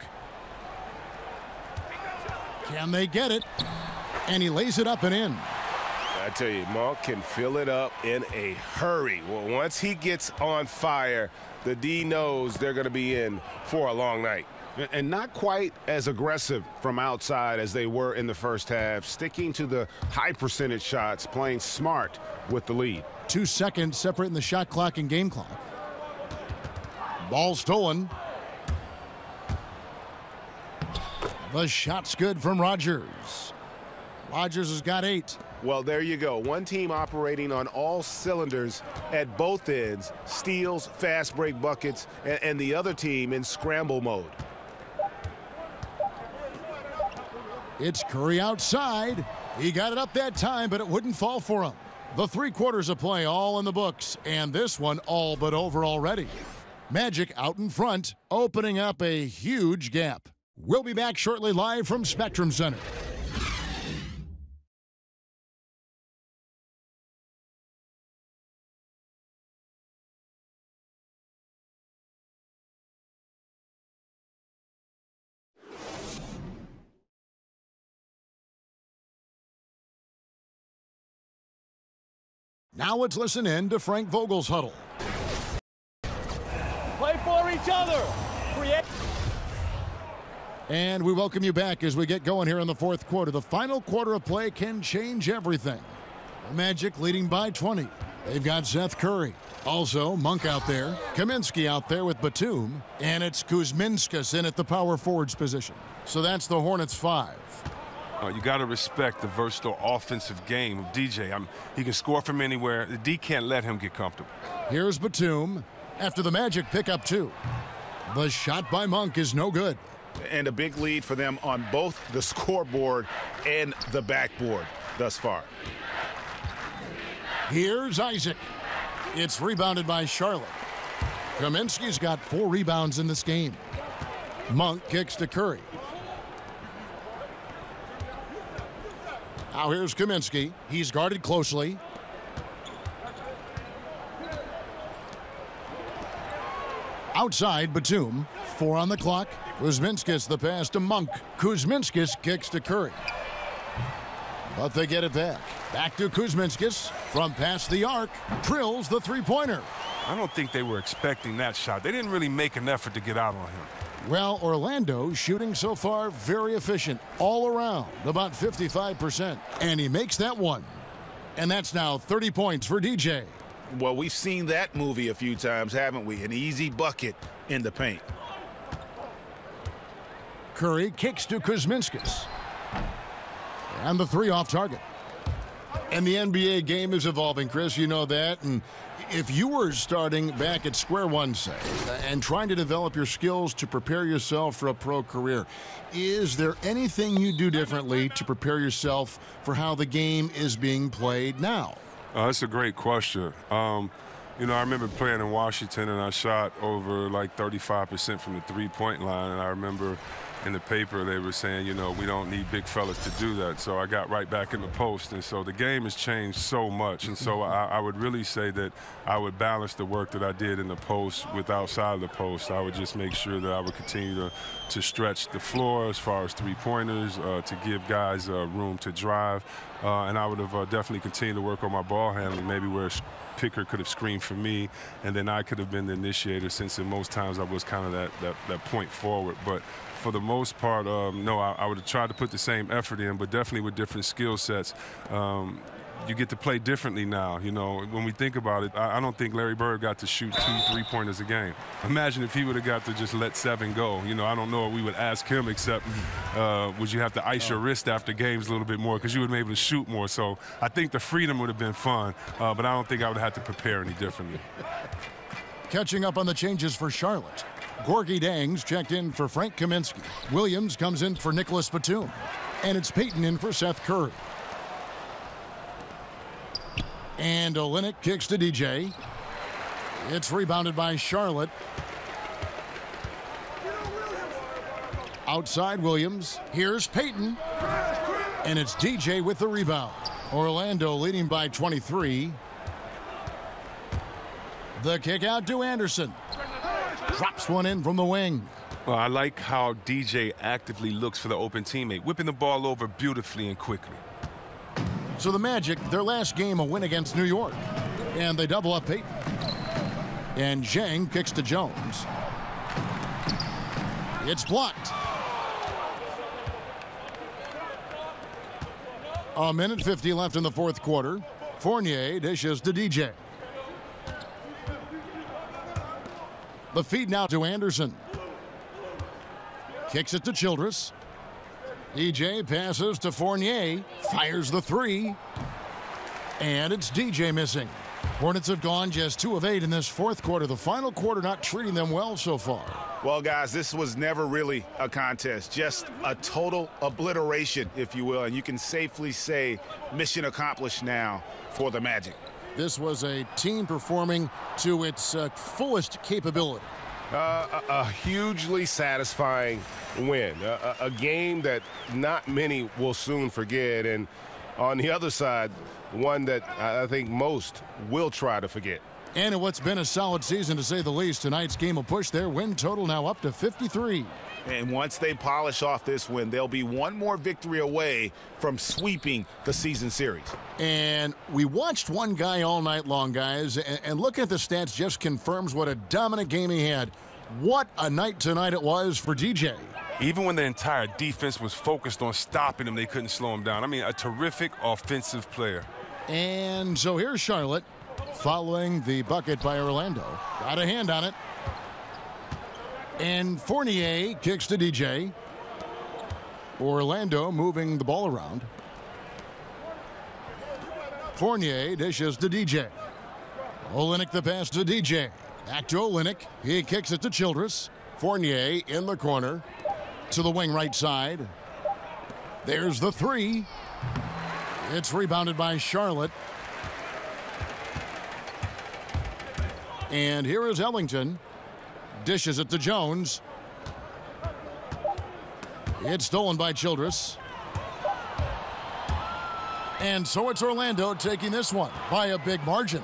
Can they get it? And he lays it up and in. I tell you, Monk can fill it up in a hurry. Well, once he gets on fire, the D knows they're going to be in for a long night. And not quite as aggressive from outside as they were in the first half, sticking to the high percentage shots, playing smart with the lead. 2 seconds separating the shot clock and game clock. Ball stolen. The shot's good from Rogers. Rogers has got 8. Well, there you go. One team operating on all cylinders at both ends, steals, fast break buckets, and the other team in scramble mode. It's Curry outside. He got it up that time, but it wouldn't fall for him. The 3 quarters of play all in the books, and this one all but over already. Magic out in front, opening up a huge gap. We'll be back shortly live from Spectrum Center. Now let's listen in to Frank Vogel's huddle. Play for each other. Create. And we welcome you back as we get going here in the 4th quarter. The final quarter of play can change everything. The Magic leading by 20. They've got Seth Curry. Also, Monk out there. Kaminsky out there with Batum. And it's Kuzminskas in at the power forwards position. So that's the Hornets 5. You got to respect the versatile offensive game of DJ. He can score from anywhere. The D can't let him get comfortable. Here's Batum after the Magic pick up 2. The shot by Monk is no good. And a big lead for them on both the scoreboard and the backboard thus far. Here's Isaac. It's rebounded by Charlotte. Kaminsky's got 4 rebounds in this game. Monk kicks to Curry. Now here's Kaminsky. He's guarded closely. Outside, Batum. 4 on the clock. Kuzminskas the pass to Monk. Kuzminskas kicks to Curry. But they get it back. Back to Kuzminskas. From past the arc. Drills the 3-pointer. I don't think they were expecting that shot. They didn't really make an effort to get out on him. Well, Orlando shooting so far very efficient all around, about 55%. And he makes that one. And that's now 30 points for DJ. Well, we've seen that movie a few times, haven't we? An easy bucket in the paint. Curry kicks to Kuzminskas. And the 3 off target. And the NBA game is evolving, Chris. You know that. And if you were starting back at square one, say, and trying to develop your skills to prepare yourself for a pro career, is there anything you do differently to prepare yourself for how the game is being played now? That's a great question. You know, I remember playing in Washington, and I shot over like 35% from the three-point line, and I remember in the paper they were saying, you know, we don't need big fellas to do that. So I got right back in the post, and so the game has changed so much. And so I would really say that I would balance the work that I did in the post with outside of the post. I would just make sure that I would continue to stretch the floor as far as three-pointers, to give guys room to drive. And I would have definitely continued to work on my ball handling, maybe where Picker could have screened for me, and then I could have been the initiator, since in most times I was kind of that point forward. But for the most part, no, I would have tried to put the same effort in, but definitely with different skill sets. You get to play differently now. You know, when we think about it, I don't think Larry Bird got to shoot 2 3-pointers a game. Imagine if he would have got to just let 7 go. You know, I don't know what we would ask him, except would you have to ice your wrist after games a little bit more, because you would have been able to shoot more. So I think the freedom would have been fun, but I don't think I would have had to prepare any differently. Catching up on the changes for Charlotte. Gorgie Dangs checked in for Frank Kaminsky. Williams comes in for Nicholas Batum. And it's Payton in for Seth Curry. And Olynyk kicks to DJ. It's rebounded by Charlotte. Outside Williams. Here's Payton. And it's DJ with the rebound. Orlando leading by 23. The kick out to Anderson. Drops one in from the wing. Well, I like how DJ actively looks for the open teammate, whipping the ball over beautifully and quickly. So the Magic, their last game, a win against New York. And they double up Peyton. And Zhang kicks to Jones. It's blocked. A minute 50 left in the fourth quarter. Fournier dishes to DJ. The feed now to Anderson. Kicks it to Childress. DJ passes to Fournier. Fires the three. And it's DJ missing. Hornets have gone just 2 of 8 in this fourth quarter. The final quarter not treating them well so far. Well, guys, this was never really a contest. Just a total obliteration, if you will. And you can safely say mission accomplished now for the Magic. This was a team performing to its fullest capability. A hugely satisfying win. A game that not many will soon forget. And on the other side, one that I think most will try to forget. And in what's been a solid season, to say the least, tonight's game will push their win total now up to 53. And once they polish off this win, they'll be one more victory away from sweeping the season series. And we watched one guy all night long, guys, and looking at the stats just confirms what a dominant game he had. What a night tonight it was for DJ. Even when the entire defense was focused on stopping him, they couldn't slow him down. I mean, a terrific offensive player. And so here's Charlotte following the bucket by Orlando. Got a hand on it. And Fournier kicks to DJ. Orlando moving the ball around. Fournier dishes to DJ. Olynyk the pass to DJ. Back to Olynyk. He kicks it to Childress. Fournier in the corner. To the wing right side. There's the three. It's rebounded by Charlotte. And here is Ellington. Dishes it to Jones. It's stolen by Childress. And so it's Orlando taking this one by a big margin.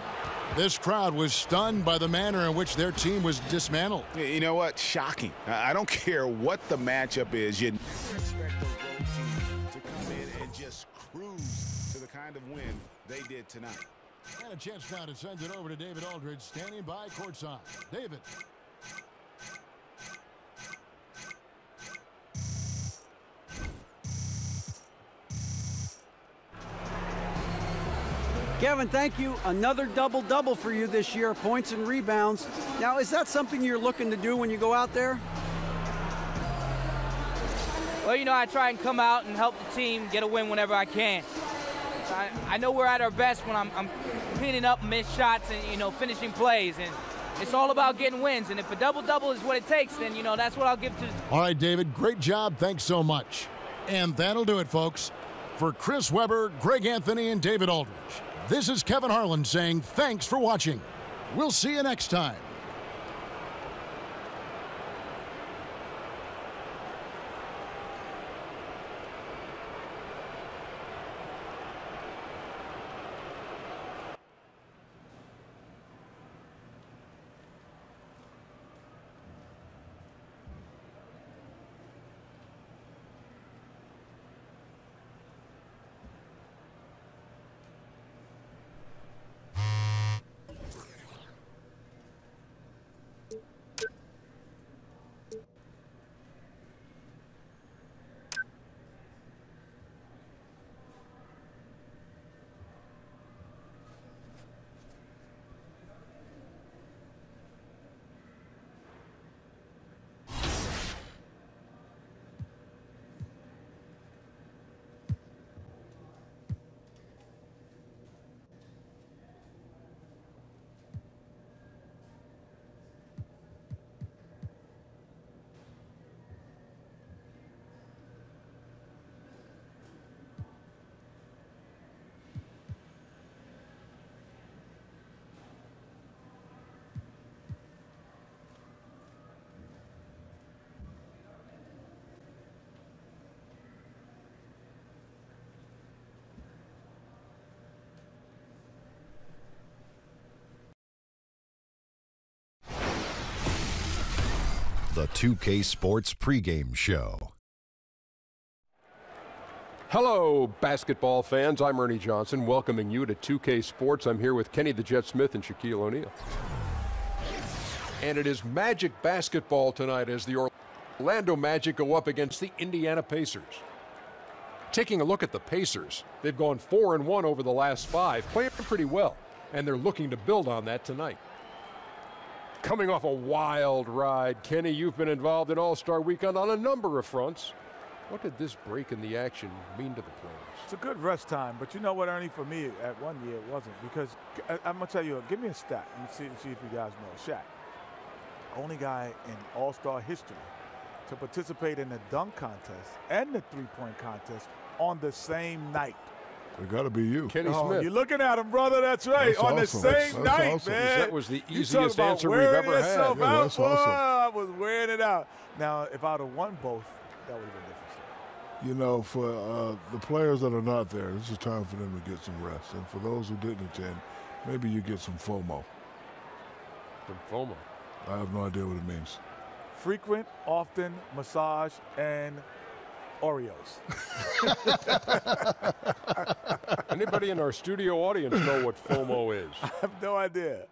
This crowd was stunned by the manner in which their team was dismantled. You know what? Shocking. I don't care what the matchup is. You never expect the road team to come in and just cruise to the kind of win they did tonight. And a chance now to send it over to David Aldridge, standing by courtside. David. Kevin, thank you. Another double-double for you this year, points and rebounds. Now, is that something you're looking to do when you go out there? Well, you know, I try and come out and help the team get a win whenever I can. I know we're at our best when I'm cleaning up missed shots and, you know, finishing plays. And it's all about getting wins. And if a double-double is what it takes, then, you know, that's what I'll give to the team. All right, David, great job. Thanks so much. And that'll do it, folks. For Chris Webber, Greg Anthony, and David Aldridge, this is Kevin Harlan saying thanks for watching. We'll see you next time. The 2K Sports pregame show. Hello, basketball fans. I'm Ernie Johnson, welcoming you to 2K Sports. I'm here with Kenny the Jet Smith and Shaquille O'Neal. And it is Magic basketball tonight as the Orlando Magic go up against the Indiana Pacers. Taking a look at the Pacers, they've gone 4-1 over the last 5, playing pretty well, and they're looking to build on that tonight. Coming off a wild ride, Kenny, you've been involved in All-Star Weekend on a number of fronts. What did this break in the action mean to the players? It's a good rest time, but you know what, Ernie, for me, at 1 year it wasn't, because I'm going to tell you, give me a stat. Let me see if you guys know. Shaq, only guy in All-Star history to participate in the dunk contest and the three-point contest on the same night. It got to be you. Kenny Smith. You're looking at him, brother. That's right. That's on awesome. the same night, awesome. man. That was the easiest answer we've ever had. Yeah, that's awesome. I was wearing it out. Now, if I'd have won both, that would have been different. You know, for the players that are not there, this is time for them to get some rest. And for those who didn't attend, maybe you get some FOMO. Some FOMO? I have no idea what it means. Frequent, often, massage, and Oreos. Anybody in our studio audience know what FOMO is? I have no idea.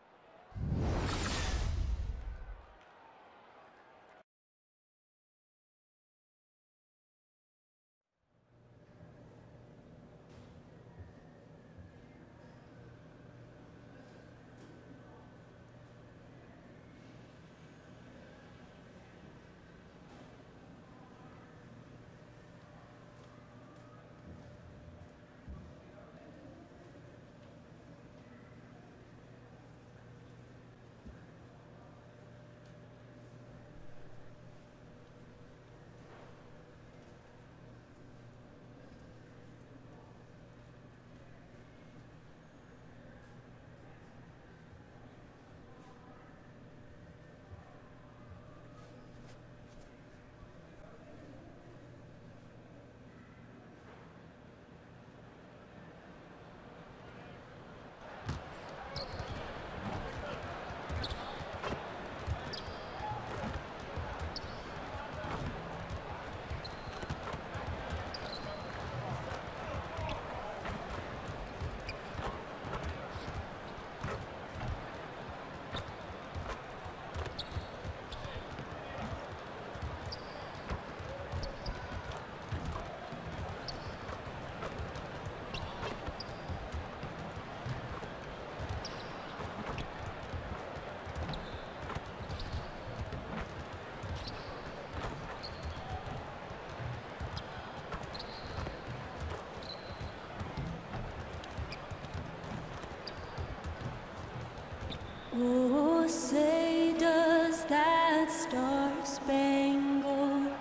Oh, say does that star-spangled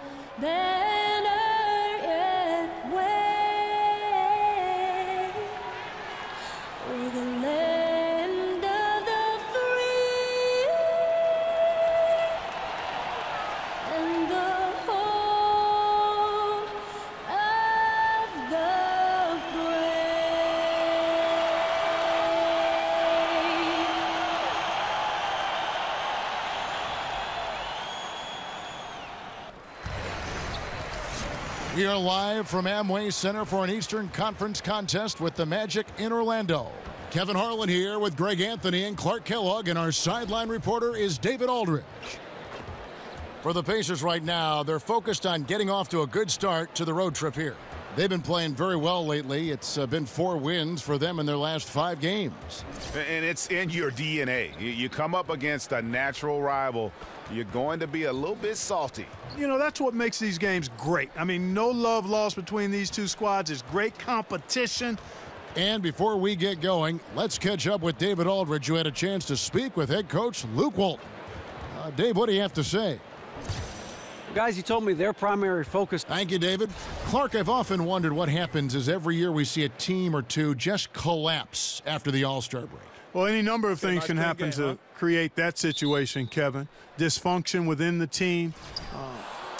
banner yet wave o'er the land of the free and the home of the We are live from Amway Center for an Eastern Conference contest with the Magic in Orlando. Kevin Harlan here with Greg Anthony and Clark Kellogg, and our sideline reporter is David Aldridge. For the Pacers right now, they're focused on getting off to a good start to the road trip here. They've been playing very well lately. It's been 4 wins for them in their last 5 games. And it's in your DNA. You come up against a natural rival, you're going to be a little bit salty. You know, that's what makes these games great. I mean, no love lost between these two squads. It's great competition. And before we get going, let's catch up with David Aldridge, who had a chance to speak with head coach Luke Walton. Dave, what do you have to say? Guys, you told me their primary focus. Thank you, David. Clark, I've often wondered what happens is every year we see a team or two just collapse after the All-Star break. Well, any number of things can happen to create that situation, Kevin. Dysfunction within the team,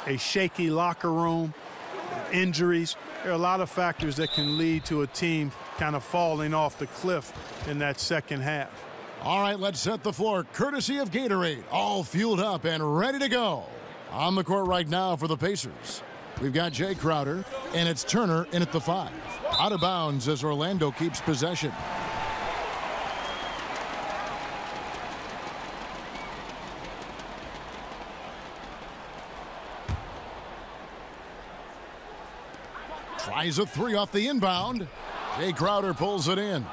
a shaky locker room, injuries. There are a lot of factors that can lead to a team kind of falling off the cliff in that second half. All right, let's set the floor. Courtesy of Gatorade, all fueled up and ready to go. On the court right now for the Pacers, We've got Jay Crowder, and it's Turner in at the 5. Out of bounds as Orlando keeps possession. Tries a 3 off the inbound. Jay Crowder pulls it in.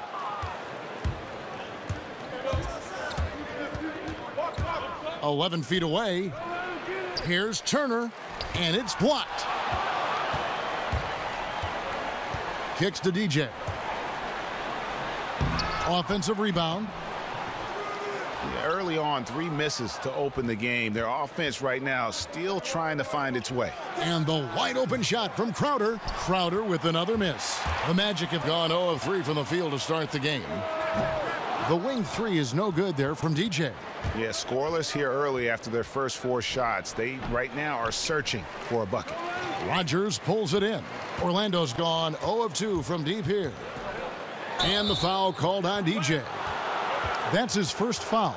"11 feet away. Here's Turner, and it's blocked. Kicks to DJ. Offensive rebound. Early on, 3 misses to open the game. Their offense right now still trying to find its way. And the wide open shot from Crowder. Crowder with another miss. The Magic have gone 0 of 3 from the field to start the game. The wing 3 is no good there from DJ. Yeah, scoreless here early after their first 4 shots. They right now are searching for a bucket. Rogers pulls it in. Orlando's gone 0 of 2 from deep here. And the foul called on DJ. That's his first foul.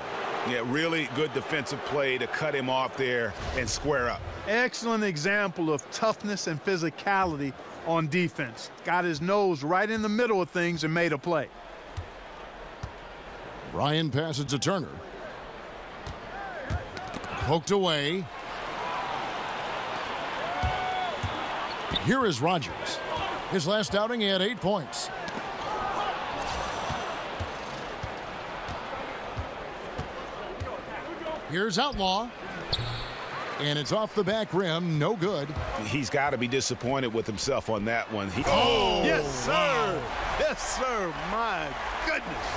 Yeah, really good defensive play to cut him off there and square up. Excellent example of toughness and physicality on defense. Got his nose right in the middle of things and made a play. Ryan passes to Turner. Poked away. Here is Rogers. His last outing, he had 8 points. Here's Outlaw. And it's off the back rim. No good. He's got to be disappointed with himself on that one. Yes, sir. Yes, sir. My goodness.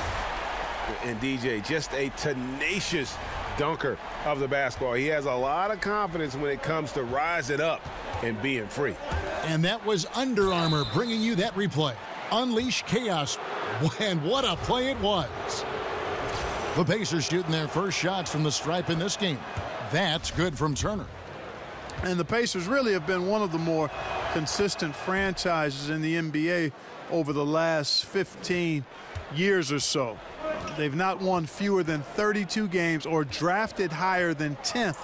And DJ, just a tenacious dunker of the basketball. He has a lot of confidence when it comes to rising up and being free. And that was Under Armour bringing you that replay. Unleash chaos. And what a play it was. The Pacers shooting their first shots from the stripe in this game. That's good from Turner. And the Pacers really have been one of the more consistent franchises in the NBA over the last 15 years or so. They've not won fewer than 32 games or drafted higher than 10th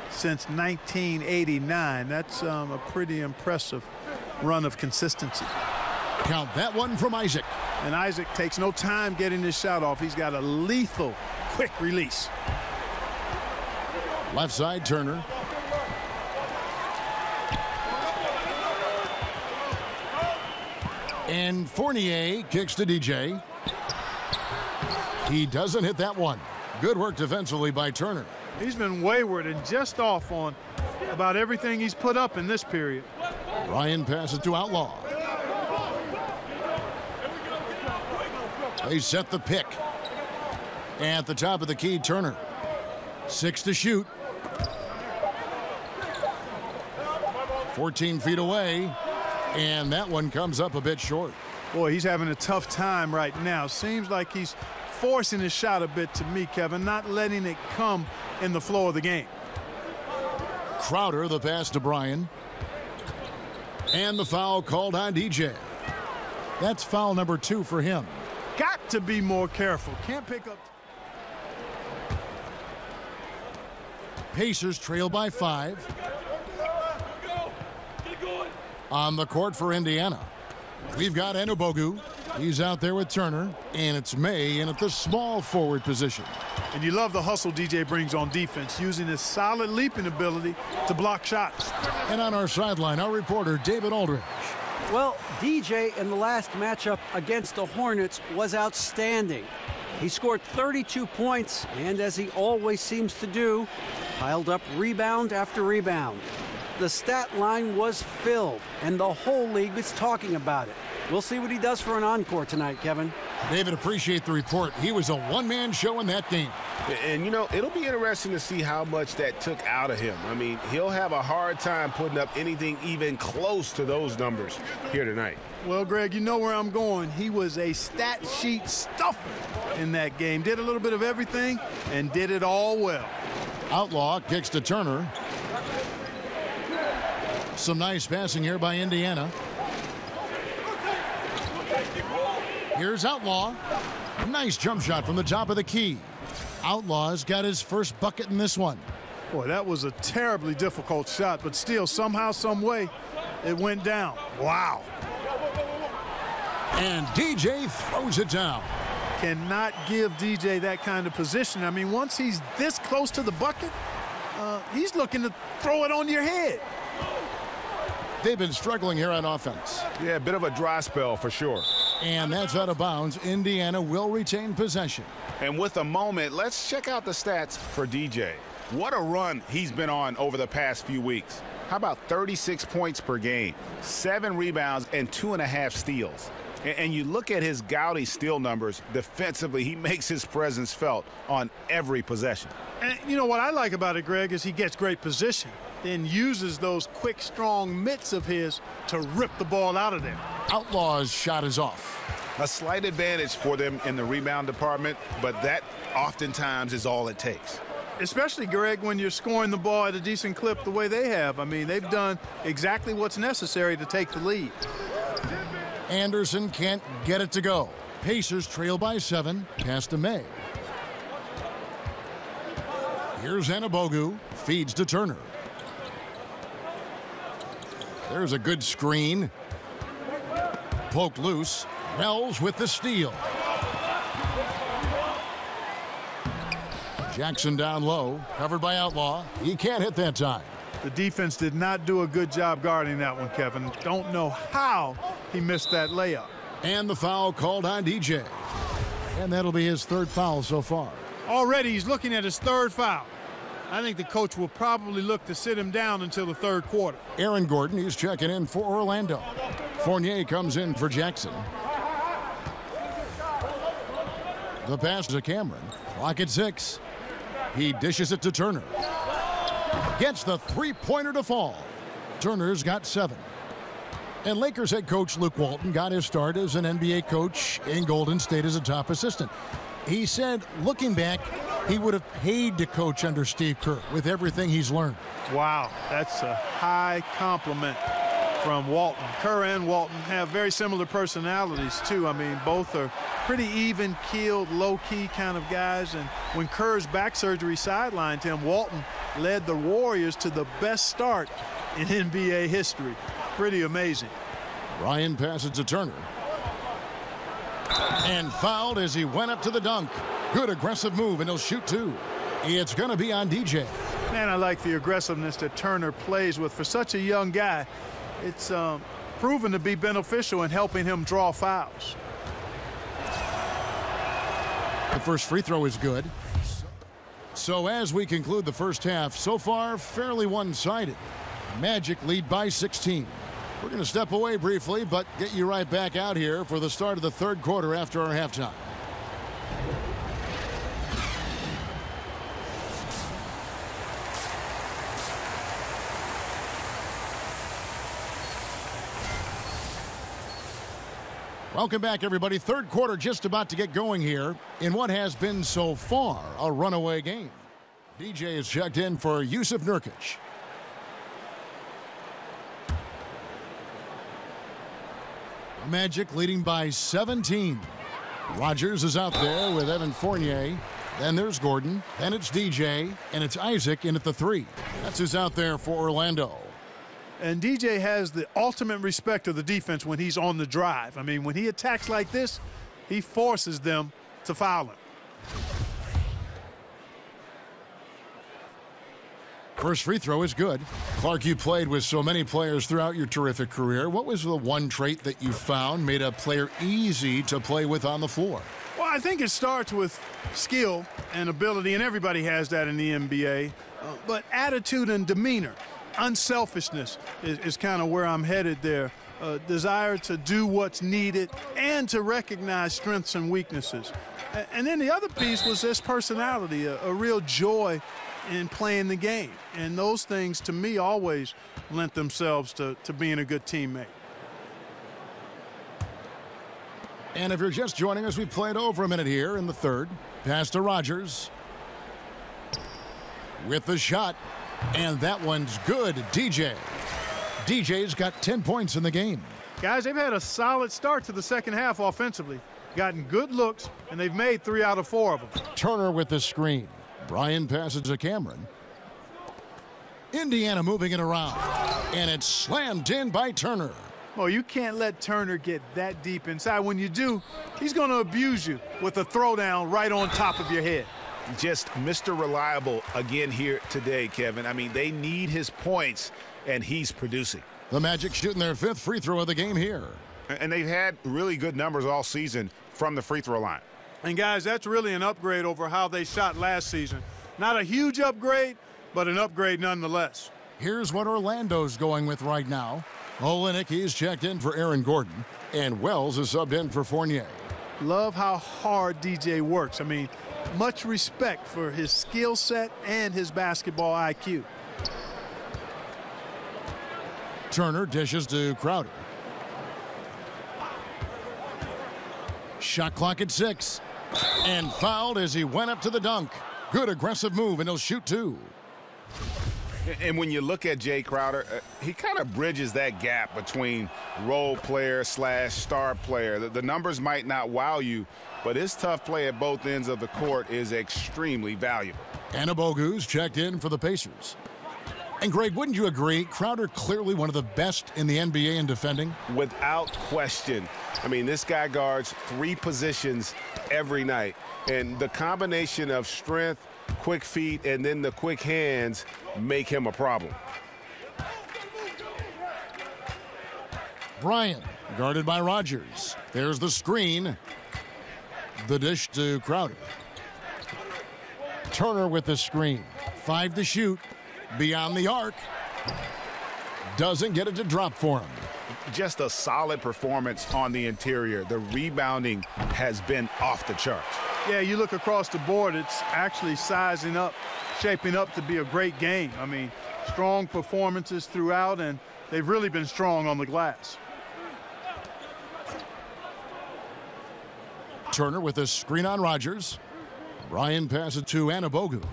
since 1989. That's a pretty impressive run of consistency. Count that one from Isaac. And Isaac takes no time getting his shot off. He's got a lethal quick release. Left side, Turner. And Fournier kicks to DJ. He doesn't hit that one. Good work defensively by Turner. He's been wayward and just off on about everything he's put up in this period. Ryan passes to Outlaw. They set the pick. At the top of the key, Turner. 6 to shoot. 14 feet away. And that one comes up a bit short. Boy, he's having a tough time right now. Seems like he's forcing his shot a bit to me, Kevin, not letting it come in the flow of the game. Crowder, the pass to Bryan. And the foul called on DJ. That's foul number 2 for him. Got to be more careful. Can't pick up. Pacers trail by 5. On the court for Indiana, we've got Anubogu. He's out there with Turner, and it's May in at the small forward position. And you love the hustle DJ brings on defense, using his solid leaping ability to block shots. And on our sideline, our reporter, David Aldridge. Well, DJ in the last matchup against the Hornets was outstanding. He scored 32 points, and as he always seems to do, piled up rebound after rebound. The stat line was filled, and the whole league is talking about it. We'll see what he does for an encore tonight, Kevin. David, appreciate the report. He was a one-man show in that game. And, you know, it'll be interesting to see how much that took out of him. I mean, he'll have a hard time putting up anything even close to those numbers here tonight. Well, Greg, you know where I'm going. He was a stat sheet stuffer in that game. Did a little bit of everything and did it all well. Outlaw kicks to Turner. Some nice passing here by Indiana. Here's Outlaw. Nice jump shot from the top of the key. Outlaw's got his first bucket in this one. Boy, that was a terribly difficult shot, but still, somehow, some way, it went down. Wow. And DJ throws it down. Cannot give DJ that kind of position. I mean, once he's this close to the bucket, he's looking to throw it on your head. They've been struggling here on offense. Yeah, a bit of a dry spell for sure. And that's out of bounds. Indiana will retain possession. And with a moment, let's check out the stats for DJ. What a run he's been on over the past few weeks. How about 36 points per game, 7 rebounds, and 2.5 steals? And you look at his gaudy steal numbers defensively, he makes his presence felt on every possession. And you know what I like about it, Greg, is he gets great position, then uses those quick, strong mitts of his to rip the ball out of there. Outlaw's shot is off. A slight advantage for them in the rebound department, but that oftentimes is all it takes. Especially, Greg, when you're scoring the ball at a decent clip the way they have. I mean, they've done exactly what's necessary to take the lead. Anderson can't get it to go. Pacers trail by 7. Pass to May. Here's Anabogu. Feeds to Turner. There's a good screen. Poked loose. Wells with the steal. Jackson down low. Covered by Outlaw. He can't hit that time. The defense did not do a good job guarding that one, Kevin. Don't know how he missed that layup. And the foul called on DJ. And that'll be his 3rd foul so far. Already he's looking at his 3rd foul. I think the coach will probably look to sit him down until the 3rd quarter. Aaron Gordon, he's checking in for Orlando. Fournier comes in for Jackson. The pass to Cameron. Clock at 6. He dishes it to Turner. Gets the 3-pointer to fall. Turner's got 7. And Lakers head coach Luke Walton got his start as an NBA coach in Golden State as a top assistant. He said, looking back, he would have paid to coach under Steve Kerr with everything he's learned. Wow, that's a high compliment from Walton. Kerr and Walton have very similar personalities, too. I mean, both are pretty even-keeled, low-key kind of guys. And when Kerr's back surgery sidelined him, Walton led the Warriors to the best start in NBA history. Pretty amazing. Ryan passes to Turner. And fouled as he went up to the dunk. Good aggressive move, and he'll shoot 2. It's going to be on DJ. Man, I like the aggressiveness that Turner plays with. For such a young guy, it's proven to be beneficial in helping him draw fouls. The first free throw is good. So as we conclude the first half, so far fairly one-sided. Magic lead by 16. We're going to step away briefly, but get you right back out here for the start of the 3rd quarter after our halftime. Welcome back, everybody. 3rd quarter just about to get going here in what has been so far a runaway game. DJ is checked in for Yusuf Nurkic. Magic leading by 17. Rogers is out there with Evan Fournier. Then there's Gordon. Then it's DJ. And it's Isaac in at the 3. That's who's out there for Orlando. And DJ has the ultimate respect of the defense when he's on the drive. I mean, when he attacks like this, he forces them to foul him. First free throw is good. Clark, you played with so many players throughout your terrific career. What was the one trait that you found made a player easy to play with on the floor? Well, I think it starts with skill and ability, and everybody has that in the NBA. But attitude and demeanor, unselfishness is kind of where I'm headed there. Desire to do what's needed and to recognize strengths and weaknesses. And then the other piece was his personality, a real joy in playing the game. And those things, to me, always lent themselves to being a good teammate. And if you're just joining us, we played over a minute here in the 3rd. Pass to Rogers. With the shot. And that one's good. DJ's got 10 points in the game. Guys, they've had a solid start to the second half offensively. Gotten good looks, and they've made 3 out of 4 of them. Turner with the screen. Brian passes to Cameron. Indiana moving it around. And it's slammed in by Turner. Well, you can't let Turner get that deep inside. When you do, he's going to abuse you with a throwdown right on top of your head. Just Mr. Reliable again here today, Kevin. I mean, they need his points, and he's producing. The Magic shooting their 5th free throw of the game here. And they've had really good numbers all season from the free throw line. And, guys, that's really an upgrade over how they shot last season. Not a huge upgrade, but an upgrade nonetheless. Here's what Orlando's going with right now. Olenek, he's checked in for Aaron Gordon, and Wells is subbed in for Fournier. Love how hard DJ works. I mean, much respect for his skill set and his basketball IQ. Turner dishes to Crowder. Shot clock at 6. And fouled as he went up to the dunk. Good aggressive move, and he'll shoot 2. And when you look at Jay Crowder, he kind of bridges that gap between role player / star player. The numbers might not wow you, but his tough play at both ends of the court is extremely valuable. Anabogu's checked in for the Pacers. And, Greg, wouldn't you agree, Crowder clearly one of the best in the NBA in defending? Without question. I mean, this guy guards 3 positions every night. And the combination of strength, quick feet, and then the quick hands make him a problem. Bryant, guarded by Rogers. There's the screen. The dish to Crowder. Turner with the screen. 5 to shoot. Beyond the arc. Doesn't get it to drop for him. Just a solid performance on the interior. The rebounding has been off the charts. Yeah, you look across the board, it's actually sizing up, shaping up to be a great game. I mean, strong performances throughout, and they've really been strong on the glass. Turner with a screen on Rogers. Ryan passes to Anabogu.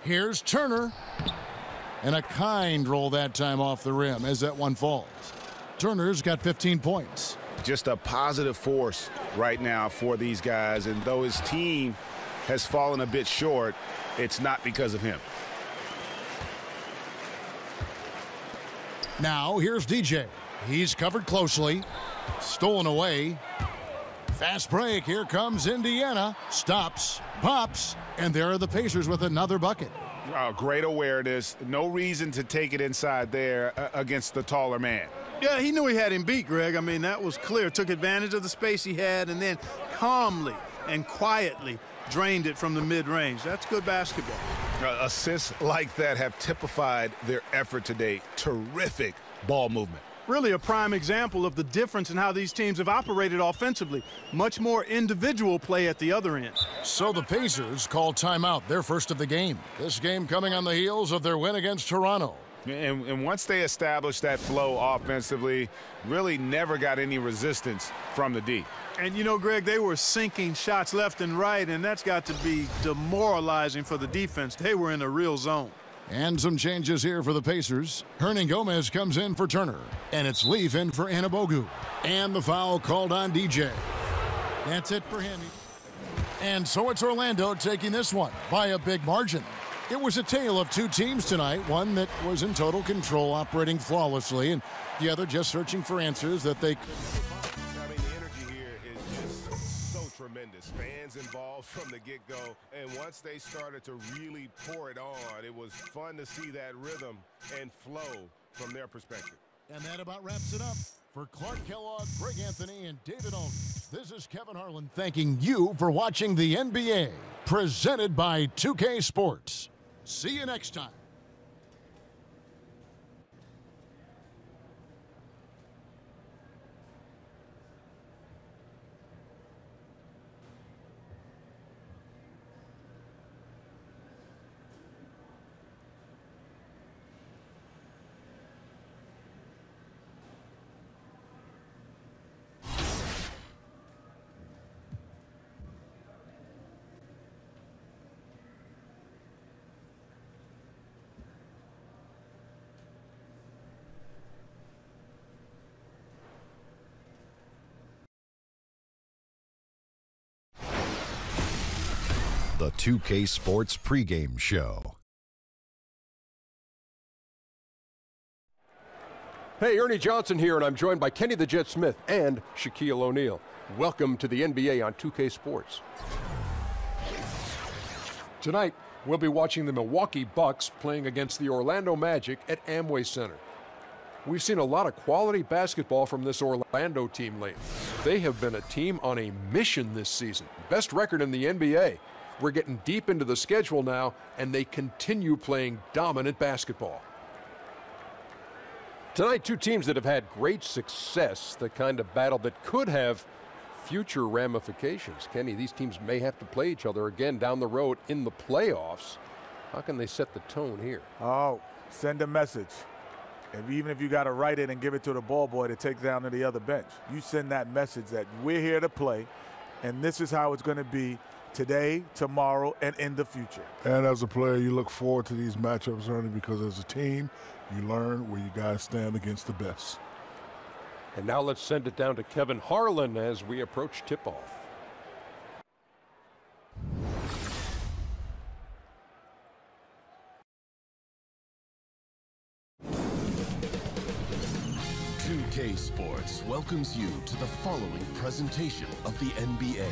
Here's Turner. And a kind roll that time off the rim as that one falls. Turner's got 15 points. Just a positive force right now for these guys. And though his team has fallen a bit short, it's not because of him. Now here's DJ. He's covered closely. Stolen away. Fast break. Here comes Indiana. Stops. Pops. And there are the Pacers with another bucket. Great awareness. No reason to take it inside there against the taller man. Yeah, he knew he had him beat, Greg. I mean, that was clear. Took advantage of the space he had and then calmly and quietly drained it from the mid-range. That's good basketball. Assists like that have typified their effort today. Terrific ball movement. Really a prime example of the difference in how these teams have operated offensively. Much more individual play at the other end. So the Pacers call timeout, their first of the game. This game coming on the heels of their win against Toronto. And once they established that flow offensively, really never got any resistance from the D. And, you know, Greg, they were sinking shots left and right, and that's got to be demoralizing for the defense. They were in a real zone. And some changes here for the Pacers. Hernangomez comes in for Turner. And it's Leaf in for Anabogu. And the foul called on DJ. That's it for him. And so it's Orlando taking this one by a big margin. It was a tale of 2 teams tonight. One that was in total control, operating flawlessly, and the other just searching for answers that they could. I mean, the energy here is just so tremendous. Fans involved from the get-go, and once they started to really pour it on, it was fun to see that rhythm and flow from their perspective. And that about wraps it up. For Clark Kellogg, Greg Anthony, and David Owen, this is Kevin Harlan thanking you for watching the NBA, presented by 2K Sports. See you next time. The 2K Sports pregame show. Hey, Ernie Johnson here, and I'm joined by Kenny the Jet Smith and Shaquille O'Neal. Welcome to the NBA on 2K Sports. Tonight, we'll be watching the Milwaukee Bucks playing against the Orlando Magic at Amway Center. We've seen a lot of quality basketball from this Orlando team lately. They have been a team on a mission this season. Best record in the NBA. We're getting deep into the schedule now, and they continue playing dominant basketball. Tonight, two teams that have had great success, the kind of battle that could have future ramifications. Kenny, these teams may have to play each other again down the road in the playoffs. How can they set the tone here? Oh, send a message. And even if you got to write it and give it to the ball boy to take down to the other bench, you send that message that we're here to play, and this is how it's going to be today, tomorrow, and in the future. And as a player, you look forward to these matchups, Ernie, because as a team, you learn where you guys stand against the best. And now let's send it down to Kevin Harlan as we approach tip-off. JAZZY Sports welcomes you to the following presentation of the NBA.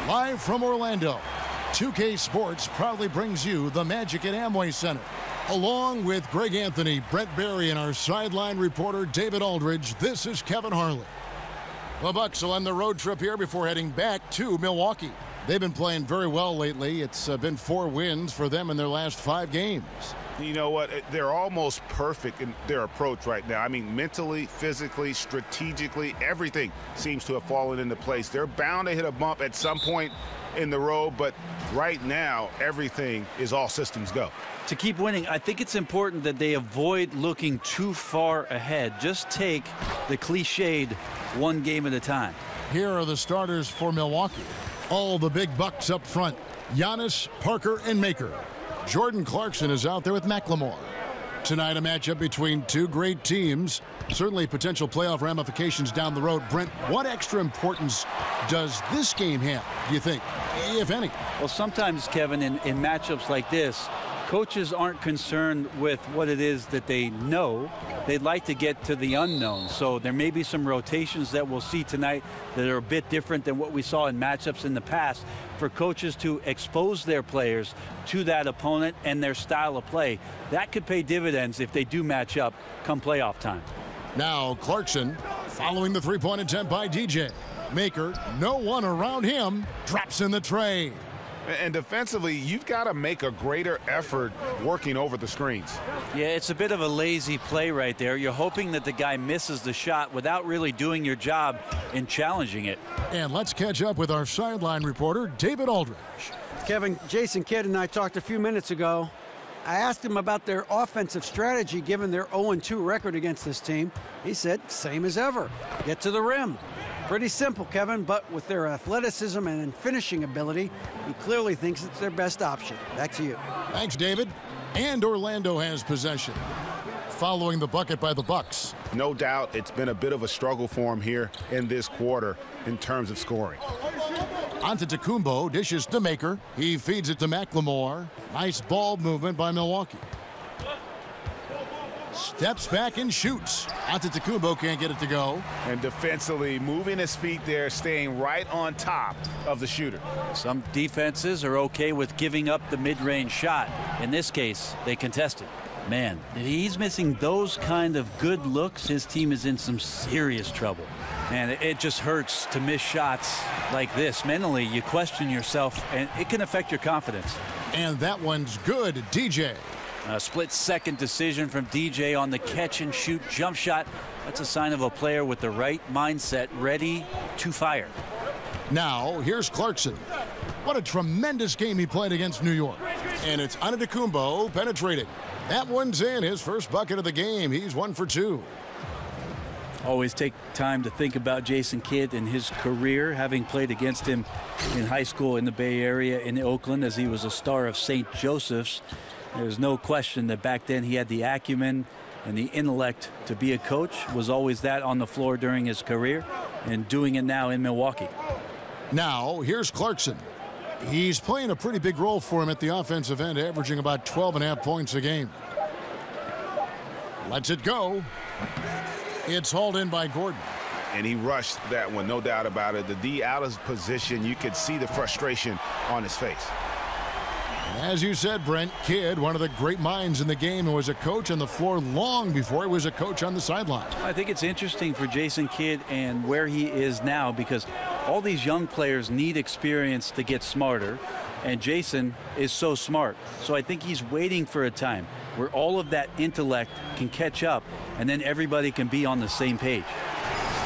Live from Orlando, 2K Sports proudly brings you the Magic at Amway Center. Along with Greg Anthony, Brett Barry, and our sideline reporter David Aldridge, this is Kevin Harlan. The Bucks will end the road trip here before heading back to Milwaukee. They've been playing very well lately. It's been 4 wins for them in their last 5 games. You know what? They're almost perfect in their approach right now. I mean, mentally, physically, strategically, everything seems to have fallen into place. They're bound to hit a bump at some point in the road, but right now, everything is all systems go. To keep winning, I think it's important that they avoid looking too far ahead. Just take the cliched one game at a time. Here are the starters for Milwaukee. All the big bucks up front. Giannis, Parker, and Maker. Jordan Clarkson is out there with McLemore. Tonight, a matchup between 2 great teams. Certainly potential playoff ramifications down the road. Brent, what extra importance does this game have, do you think, if any? Well, sometimes, Kevin, in matchups like this, coaches aren't concerned with what it is that they know. They'd like to get to the unknown. So there may be some rotations that we'll see tonight that are a bit different than what we saw in matchups in the past, for coaches to expose their players to that opponent and their style of play. That could pay dividends if they do match up come playoff time. Now Clarkson following the 3-point attempt by DJ. Maker, no one around him, drops in the tray. And defensively, you've got to make a greater effort working over the screens. Yeah, it's a bit of a lazy play right there. You're hoping that the guy misses the shot without really doing your job in challenging it. And let's catch up with our sideline reporter, David Aldridge. Kevin, Jason Kidd and I talked a few minutes ago. I asked him about their offensive strategy given their 0-2 record against this team. He said, same as ever, get to the rim. Pretty simple, Kevin, but with their athleticism and finishing ability, he clearly thinks it's their best option. Back to you. Thanks, David. And Orlando has possession, following the bucket by the Bucks. No doubt it's been a bit of a struggle for him here in this quarter in terms of scoring. Antetokounmpo dishes to Maker. He feeds it to McLemore. Nice ball movement by Milwaukee. Steps back and shoots. Antetokounmpo can't get it to go. And defensively, moving his feet there, staying right on top of the shooter. Some defenses are okay with giving up the mid-range shot. In this case, they contested. Man, if he's missing those kind of good looks, his team is in some serious trouble. And it just hurts to miss shots like this. Mentally, you question yourself, and it can affect your confidence. And that one's good, DJ. A split-second decision from DJ on the catch-and-shoot jump shot. That's a sign of a player with the right mindset, ready to fire. Now, here's Clarkson. What a tremendous game he played against New York. And it's Antetokounmpo penetrating. That one's in, his first bucket of the game. He's 1 for 2. Always take time to think about Jason Kidd and his career, having played against him in high school in the Bay Area in Oakland as he was a star of St. Joseph's. There's no question that back then he had the acumen and the intellect to be a coach. Was always that on the floor during his career, and doing it now in Milwaukee. Now, here's Clarkson. He's playing a pretty big role for him at the offensive end, averaging about 12.5 points a game. Lets it go. It's hauled in by Gordon. And he rushed that one, no doubt about it. The D out of position, you could see the frustration on his face. As you said, Brent, Kidd, one of the great minds in the game, and was a coach on the floor long before he was a coach on the sideline. I think it's interesting for Jason Kidd and where he is now, because all these young players need experience to get smarter, and Jason is so smart. So I think he's waiting for a time where all of that intellect can catch up, and then everybody can be on the same page.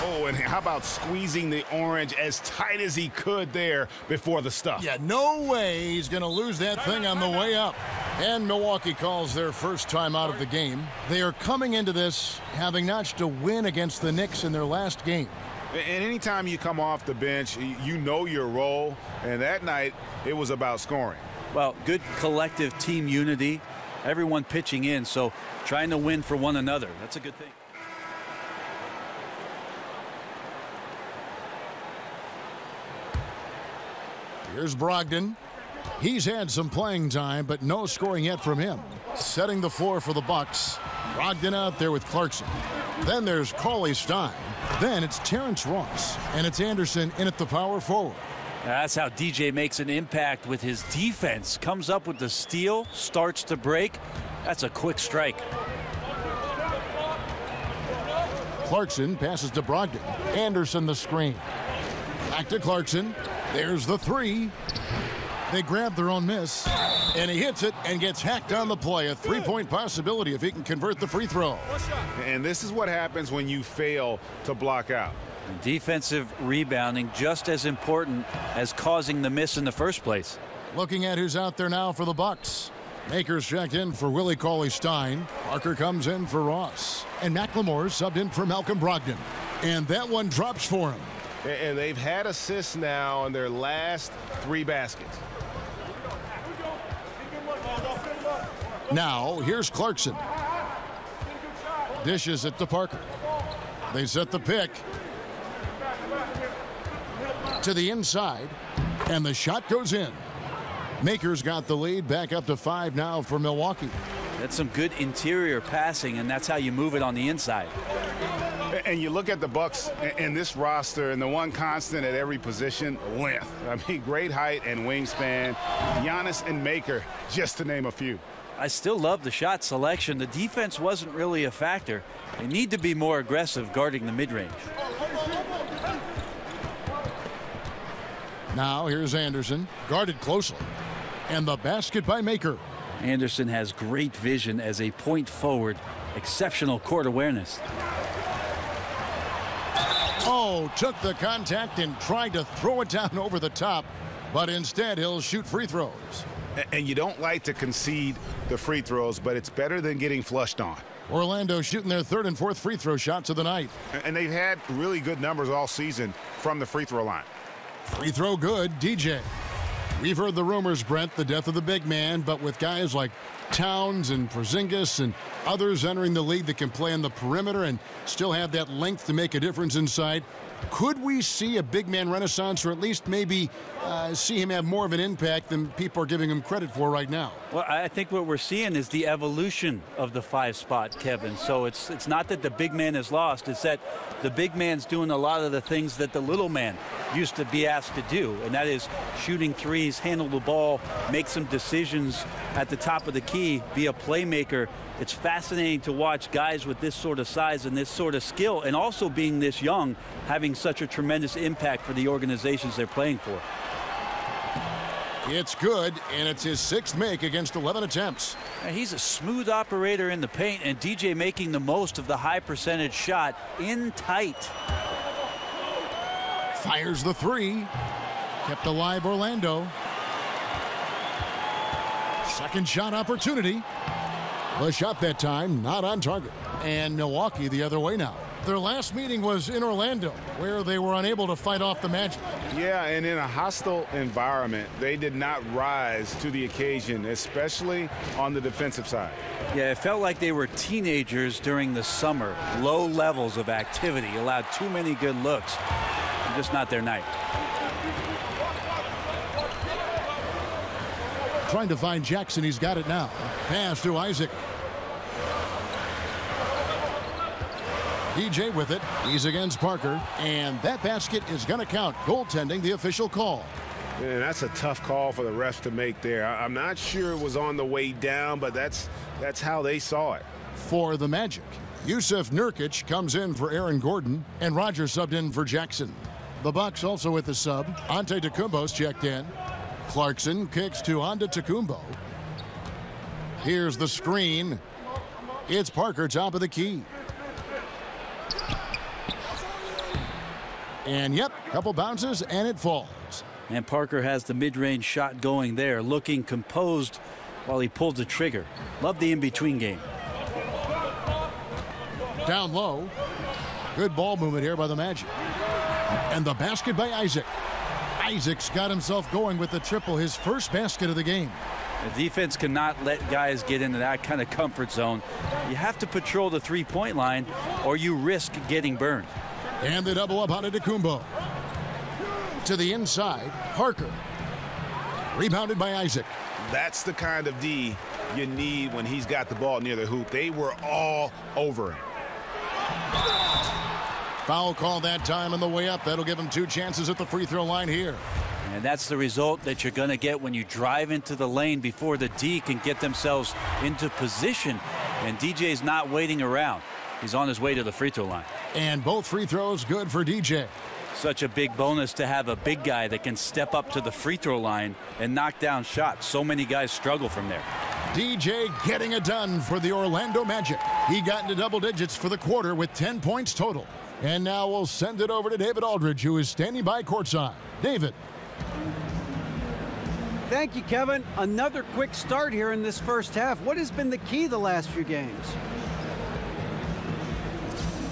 Oh, and how about squeezing the orange as tight as he could there before the stuff? Yeah, no way he's going to lose that thing on the way up. And Milwaukee calls their first time out of the game. They are coming into this having notched a win against the Knicks in their last game. And anytime you come off the bench, you know your role. And that night, it was about scoring. Well, good collective team unity. Everyone pitching in, so trying to win for one another. That's a good thing. Here's Brogdon. He's had some playing time, but no scoring yet from him. Setting the floor for the Bucks. Brogdon out there with Clarkson. Then there's Cauley Stein. Then it's Terrence Ross. And it's Anderson in at the power forward. That's how DJ makes an impact with his defense. Comes up with the steal, starts to break. That's a quick strike. Clarkson passes to Brogdon. Anderson the screen. Back to Clarkson. There's the three. They grab their own miss, and he hits it and gets hacked on the play. A three-point possibility if he can convert the free throw. And this is what happens when you fail to block out. Defensive rebounding just as important as causing the miss in the first place. Looking at who's out there now for the Bucks. Makers checked in for Willie Cauley-Stein. Parker comes in for Ross. And McLemore subbed in for Malcolm Brogdon. And that one drops for him. And they've had assists now in their last 3 baskets. Now, here's Clarkson. Dishes it to Parker. They set the pick. To the inside. And the shot goes in. Makers got the lead, back up to 5 now for Milwaukee. That's some good interior passing, and that's how you move it on the inside. And you look at the Bucks in this roster, and the one constant at every position, length. I mean, great height and wingspan. Giannis and Maker, just to name a few. I still love the shot selection. The defense wasn't really a factor. They need to be more aggressive guarding the mid-range. Now here's Anderson, guarded closely. And the basket by Maker. Anderson has great vision as a point forward. Exceptional court awareness. Oh, took the contact and tried to throw it down over the top. But instead, he'll shoot free throws. And you don't like to concede the free throws, but it's better than getting flushed on. Orlando shooting their 3rd and 4th free throw shots of the night. And they've had really good numbers all season from the free throw line. Free throw good, DJ. We've heard the rumors, Brent, the death of the big man, but with guys like Towns and Porzingis and others entering the league that can play on the perimeter and still have that length to make a difference inside, could we see a big man renaissance, or at least maybe see him have more of an impact than people are giving him credit for right now? Well, I think what we're seeing is the evolution of the 5 spot, Kevin. So it's not that the big man is lost. It's that the big man's doing a lot of the things that the little man used to be asked to do, and that is shooting threes, handle the ball, make some decisions at the top of the key, be a playmaker. It's fascinating to watch guys with this sort of size and this sort of skill, and also being this young, having such a tremendous impact for the organizations they're playing for. It's good, and it's his 6th make against 11 attempts. And he's a smooth operator in the paint, and DJ making the most of the high percentage shot in tight. Fires the 3. Kept alive Orlando. Second shot opportunity. The shot that time not on target. And Milwaukee the other way now. Their last meeting was in Orlando, where they were unable to fight off the Magic. Yeah, and in a hostile environment, they did not rise to the occasion, especially on the defensive side. Yeah, it felt like they were teenagers during the summer. Low levels of activity, allowed too many good looks. Just not their night. Trying to find Jackson. He's got it now. Pass to Isaac. DJ with it. He's against Parker. And that basket is going to count. Goaltending, the official call. And that's a tough call for the refs to make there. I'm not sure it was on the way down, but that's how they saw it. For the Magic, Yusuf Nurkic comes in for Aaron Gordon, and Roger subbed in for Jackson. The Bucks also with the sub. Antetokounmpo's checked in. Clarkson kicks to Antetokounmpo. Here's the screen. It's Parker, top of the key. And yep, couple bounces and it falls. And Parker has the mid-range shot going there, looking composed while he pulled the trigger. Love the in-between game. Down low. Good ball movement here by the Magic. And the basket by Isaac. Isaac's got himself going with the triple, his first basket of the game. The defense cannot let guys get into that kind of comfort zone. You have to patrol the three-point line or you risk getting burned. And the double up on Antetokounmpo. To the inside, Parker. Rebounded by Isaac. That's the kind of D you need when he's got the ball near the hoop. They were all over him. Foul call that time on the way up. That'll give him 2 chances at the free throw line here. And that's the result that you're going to get when you drive into the lane before the D can get themselves into position. And DJ's not waiting around. He's on his way to the free throw line. And both free throws good for DJ. Such a big bonus to have a big guy that can step up to the free throw line and knock down shots. So many guys struggle from there. DJ getting it done for the Orlando Magic. He got into double digits for the quarter with 10 points total. And now we'll send it over to David Aldridge, who is standing by courtside. David. Thank you, Kevin. Another quick start here in this first half. What has been the key the last few games?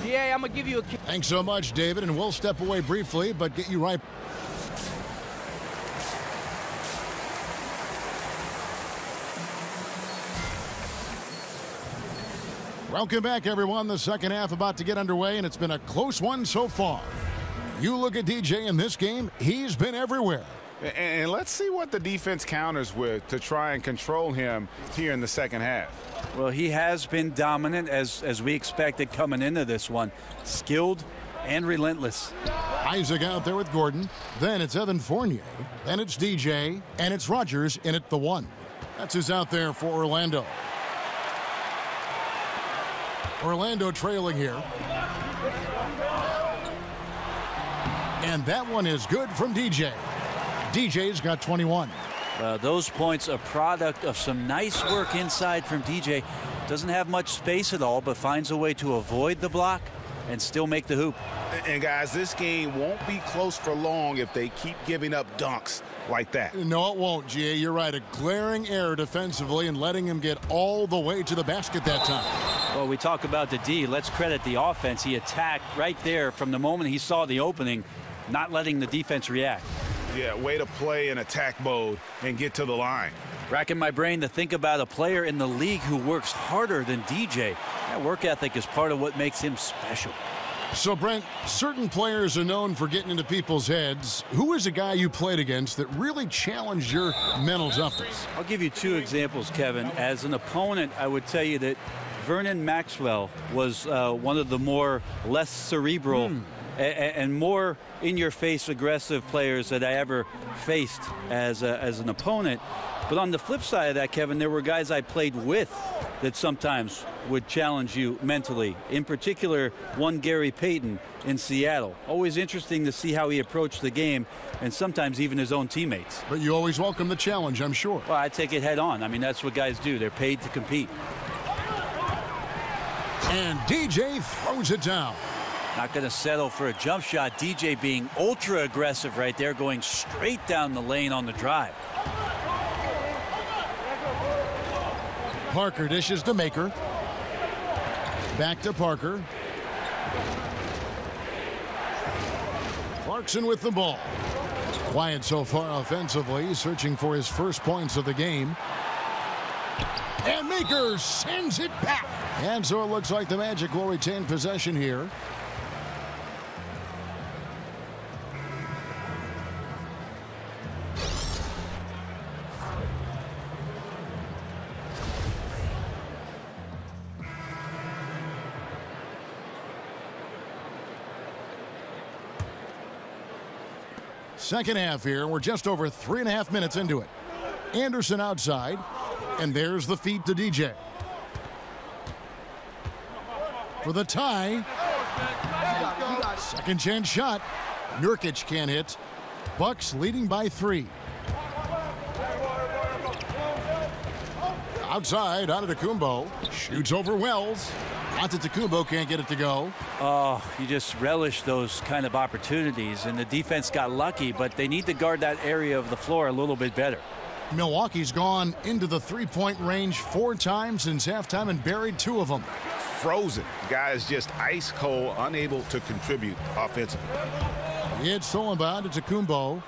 Yeah, I'm going to give you a key. Thanks so much, David, and we'll step away briefly, but get you right. Welcome back, everyone. The second half about to get underway, and it's been a close one so far. You look at DJ in this game, he's been everywhere. And let's see what the defense counters with to try and control him here in the second half. Well, he has been dominant as we expected coming into this one. Skilled and relentless. Isaac out there with Gordon. Then it's Evan Fournier. Then it's DJ. And it's Rogers in at the 1. That's who's out there for Orlando. Orlando trailing here. And that one is good from DJ. DJ's got 21. Those points a product of some nice work inside from DJ. Doesn't have much space at all, but finds a way to avoid the block and still make the hoop. And guys, this game won't be close for long if they keep giving up dunks like that. No, it won't, G.A. You're right. A glaring error defensively and letting him get all the way to the basket that time. Well, we talk about the D. Let's credit the offense. He attacked right there from the moment he saw the opening, not letting the defense react. Yeah, way to play in attack mode and get to the line. Racking my brain to think about a player in the league who works harder than DJ. That work ethic is part of what makes him special. So, Brent, certain players are known for getting into people's heads. Who is a guy you played against that really challenged your mental toughness? I'll give you 2 examples, Kevin. As an opponent, I would tell you that Vernon Maxwell was one of the less cerebral and more in-your-face aggressive players that I ever faced as an opponent. But on the flip side of that, Kevin, there were guys I played with that sometimes would challenge you mentally. In particular, one Gary Payton in Seattle. Always interesting to see how he approached the game, and sometimes even his own teammates. But you always welcome the challenge, I'm sure. Well, I take it head on. I mean, that's what guys do. They're paid to compete. And DJ throws it down. Not going to settle for a jump shot. DJ being ultra aggressive right there, going straight down the lane on the drive. Parker dishes to Maker. Back to Parker. Clarkson with the ball. Quiet so far offensively, searching for his first points of the game. And Maker sends it back. And so it looks like the Magic will retain possession here. Second half here. We're just over 3.5 minutes into it. Anderson outside. And there's the feed to DJ. For the tie. Second chance shot. Nurkic can't hit. Bucks leading by 3. Outside, Antetokounmpo. Shoots over Wells. Antetokounmpo can't get it to go. Oh, you just relish those kind of opportunities, and the defense got lucky, but they need to guard that area of the floor a little bit better. Milwaukee's gone into the three-point range 4 times since halftime and buried 2 of them. Frozen. Guys just ice cold, unable to contribute offensively. It's stolen by Antetokounmpo.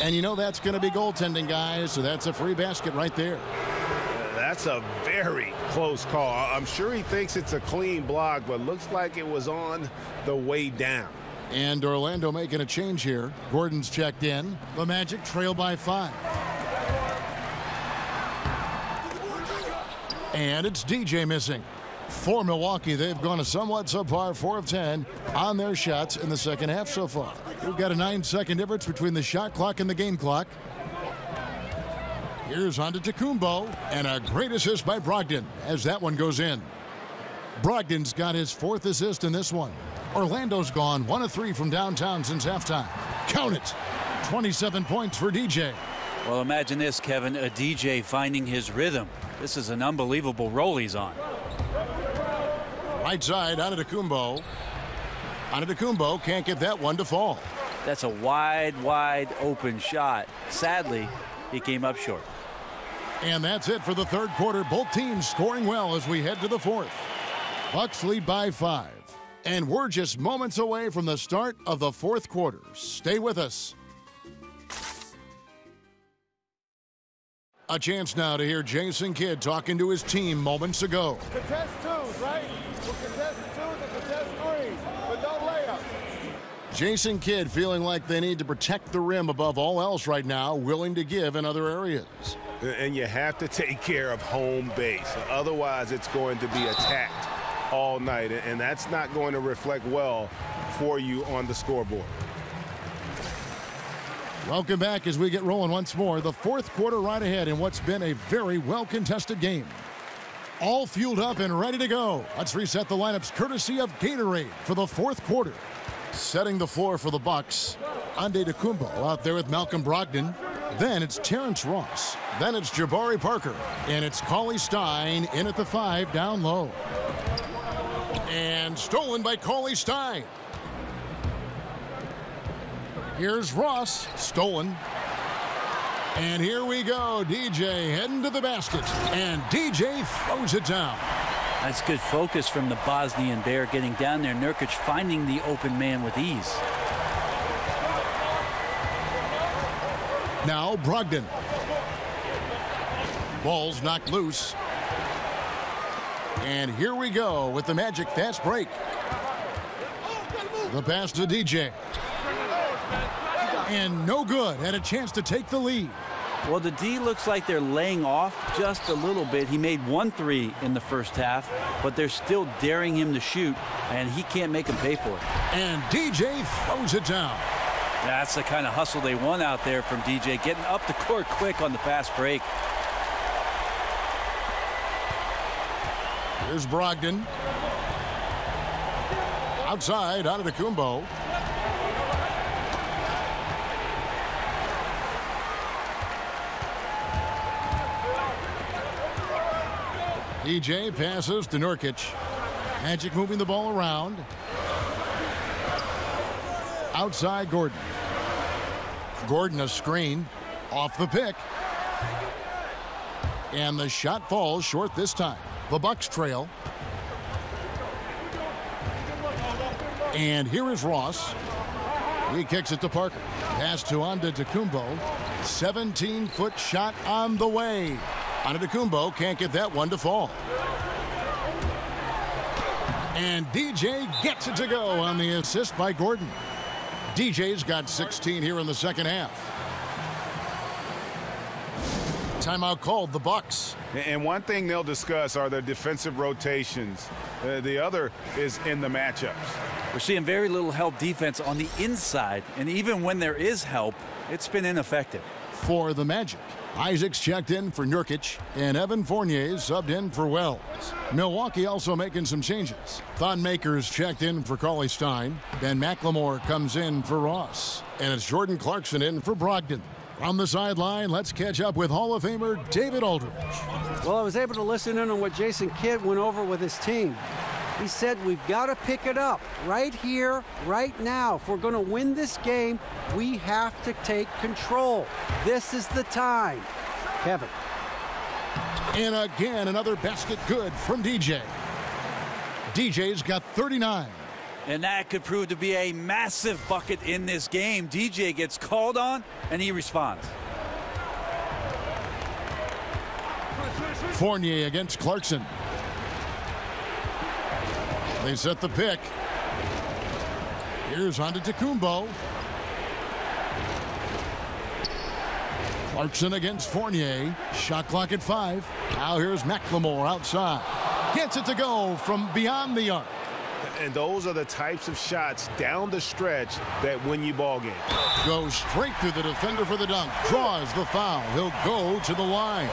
And you know that's going to be goaltending, guys, so that's a free basket right there. That's a very close call. I'm sure he thinks it's a clean block, but looks like it was on the way down. And Orlando making a change here. Gordon's checked in. The Magic trail by 5. And it's DJ missing. For Milwaukee, they've gone a somewhat subpar 4 of 10 on their shots in the second half so far. We've got a 9-second difference between the shot clock and the game clock. Here's Antetokounmpo, and a great assist by Brogdon as that one goes in. Brogdon's got his 4th assist in this one. Orlando's gone 1 of 3 from downtown since halftime. Count it, 27 points for DJ. Well, imagine this, Kevin, a DJ finding his rhythm. This is an unbelievable roll he's on. Right side, Antetokounmpo. Antetokounmpo can't get that one to fall. That's a wide open shot. Sadly, he came up short. And that's it for the third quarter. Both teams scoring well as we head to the fourth. Bucks lead by 5. And we're just moments away from the start of the fourth quarter. Stay with us. A chance now to hear Jason Kidd talking to his team moments ago. Contest 2s, right? We'll contest 2s and contest 3s, but no layups. Jason Kidd feeling like they need to protect the rim above all else right now, willing to give in other areas. And you have to take care of home base. Otherwise, it's going to be attacked all night, and that's not going to reflect well for you on the scoreboard. Welcome back as we get rolling once more. The fourth quarter right ahead in what's been a very well-contested game. All fueled up and ready to go. Let's reset the lineups courtesy of Gatorade for the fourth quarter. Setting the floor for the Bucks, Antetokounmpo out there with Malcolm Brogdon. Then it's Terrence Ross. Then it's Jabari Parker. And it's Cauley Stein in at the 5 down low. And stolen by Cauley Stein. Here's Ross, stolen. And here we go, DJ heading to the basket. And DJ throws it down. That's good focus from the Bosnian Bear getting down there. Nurkic finding the open man with ease. Now Brogdon. Ball's knocked loose. And here we go with the Magic fast break. The pass to DJ. And no good. Had a chance to take the lead. Well, the D looks like they're laying off just a little bit. He made 1 3 in the first half, but they're still daring him to shoot, and he can't make him pay for it. And DJ throws it down. That's the kind of hustle they want out there from DJ, getting up the court quick on the fast break. Here's Brogdon. Outside, Antetokounmpo. DJ passes to Nurkic. Magic moving the ball around. Outside Gordon. Gordon a screen. Off the pick. And the shot falls short this time. The Bucks trail. And here is Ross. He kicks it to Parker. Pass to Antetokounmpo. 17-foot shot on the way. Antetokounmpo can't get that one to fall. And DJ gets it to go on the assist by Gordon. DJ's got 16 here in the second half. Timeout called, the Bucks. And one thing they'll discuss are their defensive rotations. The other is in the matchups. We're seeing very little help defense on the inside, and even when there is help, it's been ineffective. For the Magic, Isaac's checked in for Nurkic, and Evan Fournier subbed in for Wells. Milwaukee also making some changes. Thon Maker's checked in for Cauley Stein. Ben McLemore comes in for Ross. And it's Jordan Clarkson in for Brogdon. From the sideline, let's catch up with Hall of Famer David Aldridge. Well, I was able to listen in on what Jason Kidd went over with his team. He said we've got to pick it up right here, right now. If we're going to win this game, we have to take control. This is the time. Kevin. And again, another basket good from DJ. DJ's got 39. And that could prove to be a massive bucket in this game. DJ gets called on, and he responds. Fournier against Clarkson. They set the pick. Here's Antetokounmpo. Clarkson against Fournier. Shot clock at 5. Now here's McLemore outside. Gets it to go from beyond the arc. And those are the types of shots down the stretch that win you ball games. Goes straight through the defender for the dunk. Draws the foul. He'll go to the line.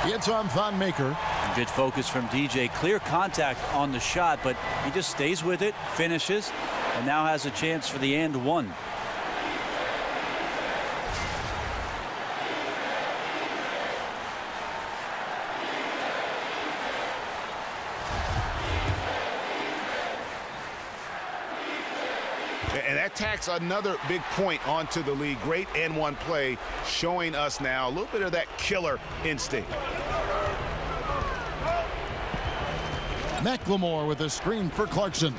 It's on Thon Maker. Good focus from DJ. Clear contact on the shot, but he just stays with it, finishes, and now has a chance for the and one. And that tacks another big point onto the lead. Great and one play, showing us now a little bit of that killer instinct. McLemore with a screen for Clarkson.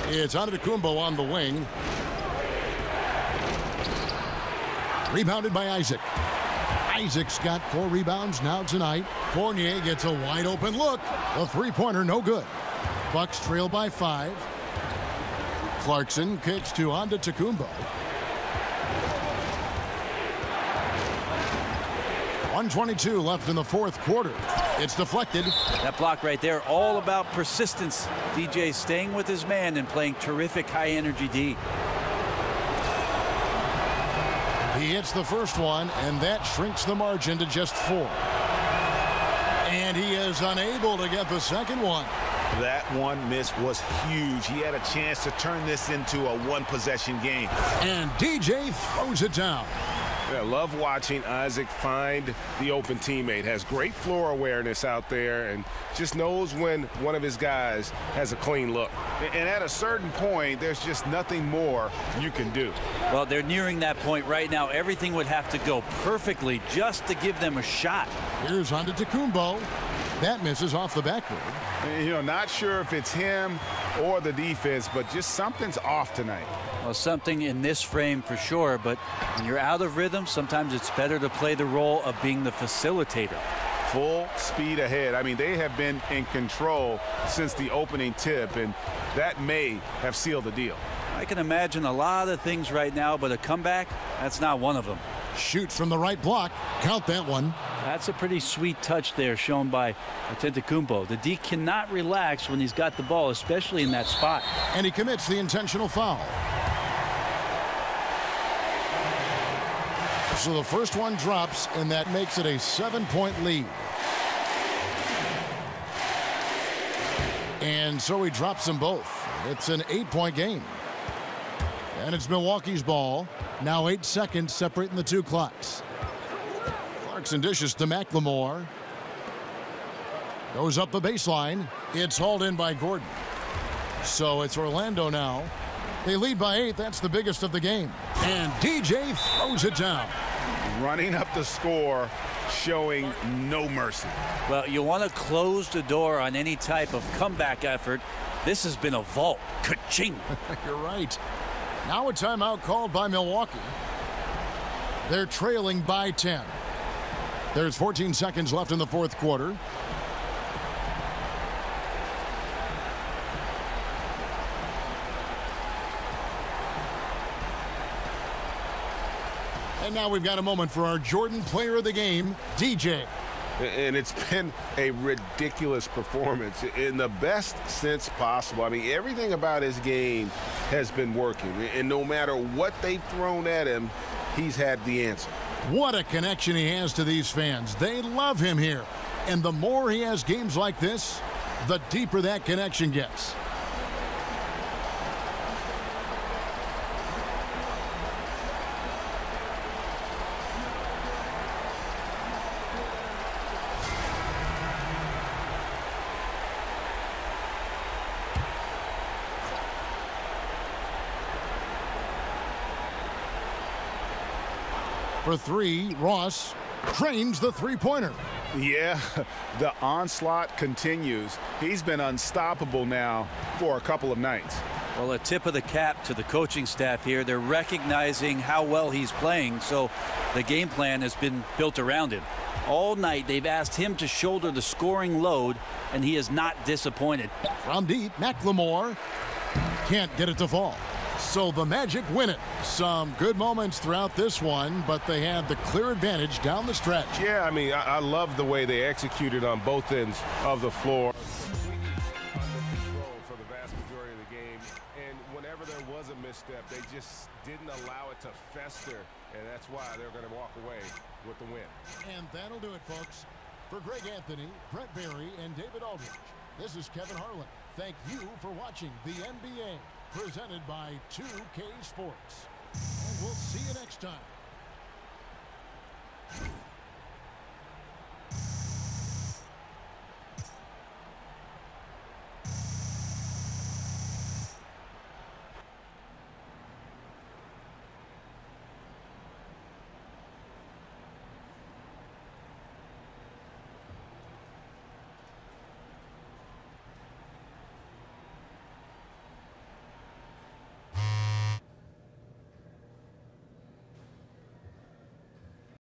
It's Antetokounmpo on the wing. Rebounded by Isaac. Isaac's got 4 rebounds now tonight. Fournier gets a wide open look. A three-pointer, no good. Bucks trail by 5. Clarkson kicks to Antetokounmpo. 1:22 left in the fourth quarter. It's deflected. That block right there, all about persistence. DJ staying with his man and playing terrific high-energy D. He hits the first one, and that shrinks the margin to just 4. And he is unable to get the second one. That one miss was huge. He had a chance to turn this into a one-possession game. And DJ throws it down. Yeah, love watching Isaac find the open teammate. Has great floor awareness out there and just knows when one of his guys has a clean look. And at a certain point, there's just nothing more you can do. Well, they're nearing that point right now. Everything would have to go perfectly just to give them a shot. Here's Antetokounmpo. That misses off the backboard. You know, not sure if it's him or the defense, but just something's off tonight. Well, something in this frame for sure, but when you're out of rhythm, sometimes it's better to play the role of being the facilitator. Full speed ahead. I mean, they have been in control since the opening tip, and that may have sealed the deal. I can imagine a lot of things right now, but a comeback, that's not one of them. Shoots from the right block. Count that one. That's a pretty sweet touch there shown by Antetokounmpo. The D cannot relax when he's got the ball, especially in that spot. And he commits the intentional foul. So the first one drops, and that makes it a 7-point lead. And so he drops them both. It's an 8-point game. And it's Milwaukee's ball. Now 8 seconds separating the two clocks. Clarkson dishes to McLemore. Goes up the baseline. It's hauled in by Gordon. So it's Orlando now. They lead by 8. That's the biggest of the game. And DJ throws it down. Running up the score, showing no mercy. Well, you want to close the door on any type of comeback effort. This has been a vault. Ka-ching. You're right. Now a timeout called by Milwaukee. They're trailing by 10. There's 14 seconds left in the fourth quarter. And now we've got a moment for our Jordan Player of the Game, DJ. And it's been a ridiculous performance in the best sense possible. I mean, everything about his game has been working. And no matter what they've thrown at him, he's had the answer. What a connection he has to these fans. They love him here. And the more he has games like this, the deeper that connection gets. For 3, Ross trains the three-pointer. Yeah, the onslaught continues. He's been unstoppable now for a couple of nights. Well, a tip of the cap to the coaching staff here. They're recognizing how well he's playing, so the game plan has been built around him. All night they've asked him to shoulder the scoring load, and he is not disappointed. From deep, McLemore can't get it to fall. So the Magic win it. Some good moments throughout this one, but they had the clear advantage down the stretch. Yeah, I mean, I love the way they executed on both ends of the floor. For the vast majority of the game, and whenever there was a misstep, they just didn't allow it to fester, and that's why they're going to walk away with the win. And that'll do it, folks. For Greg Anthony, Brett Barry, and David Aldridge, this is Kevin Harlan. Thank you for watching the NBA, presented by 2K Sports. And we'll see you next time.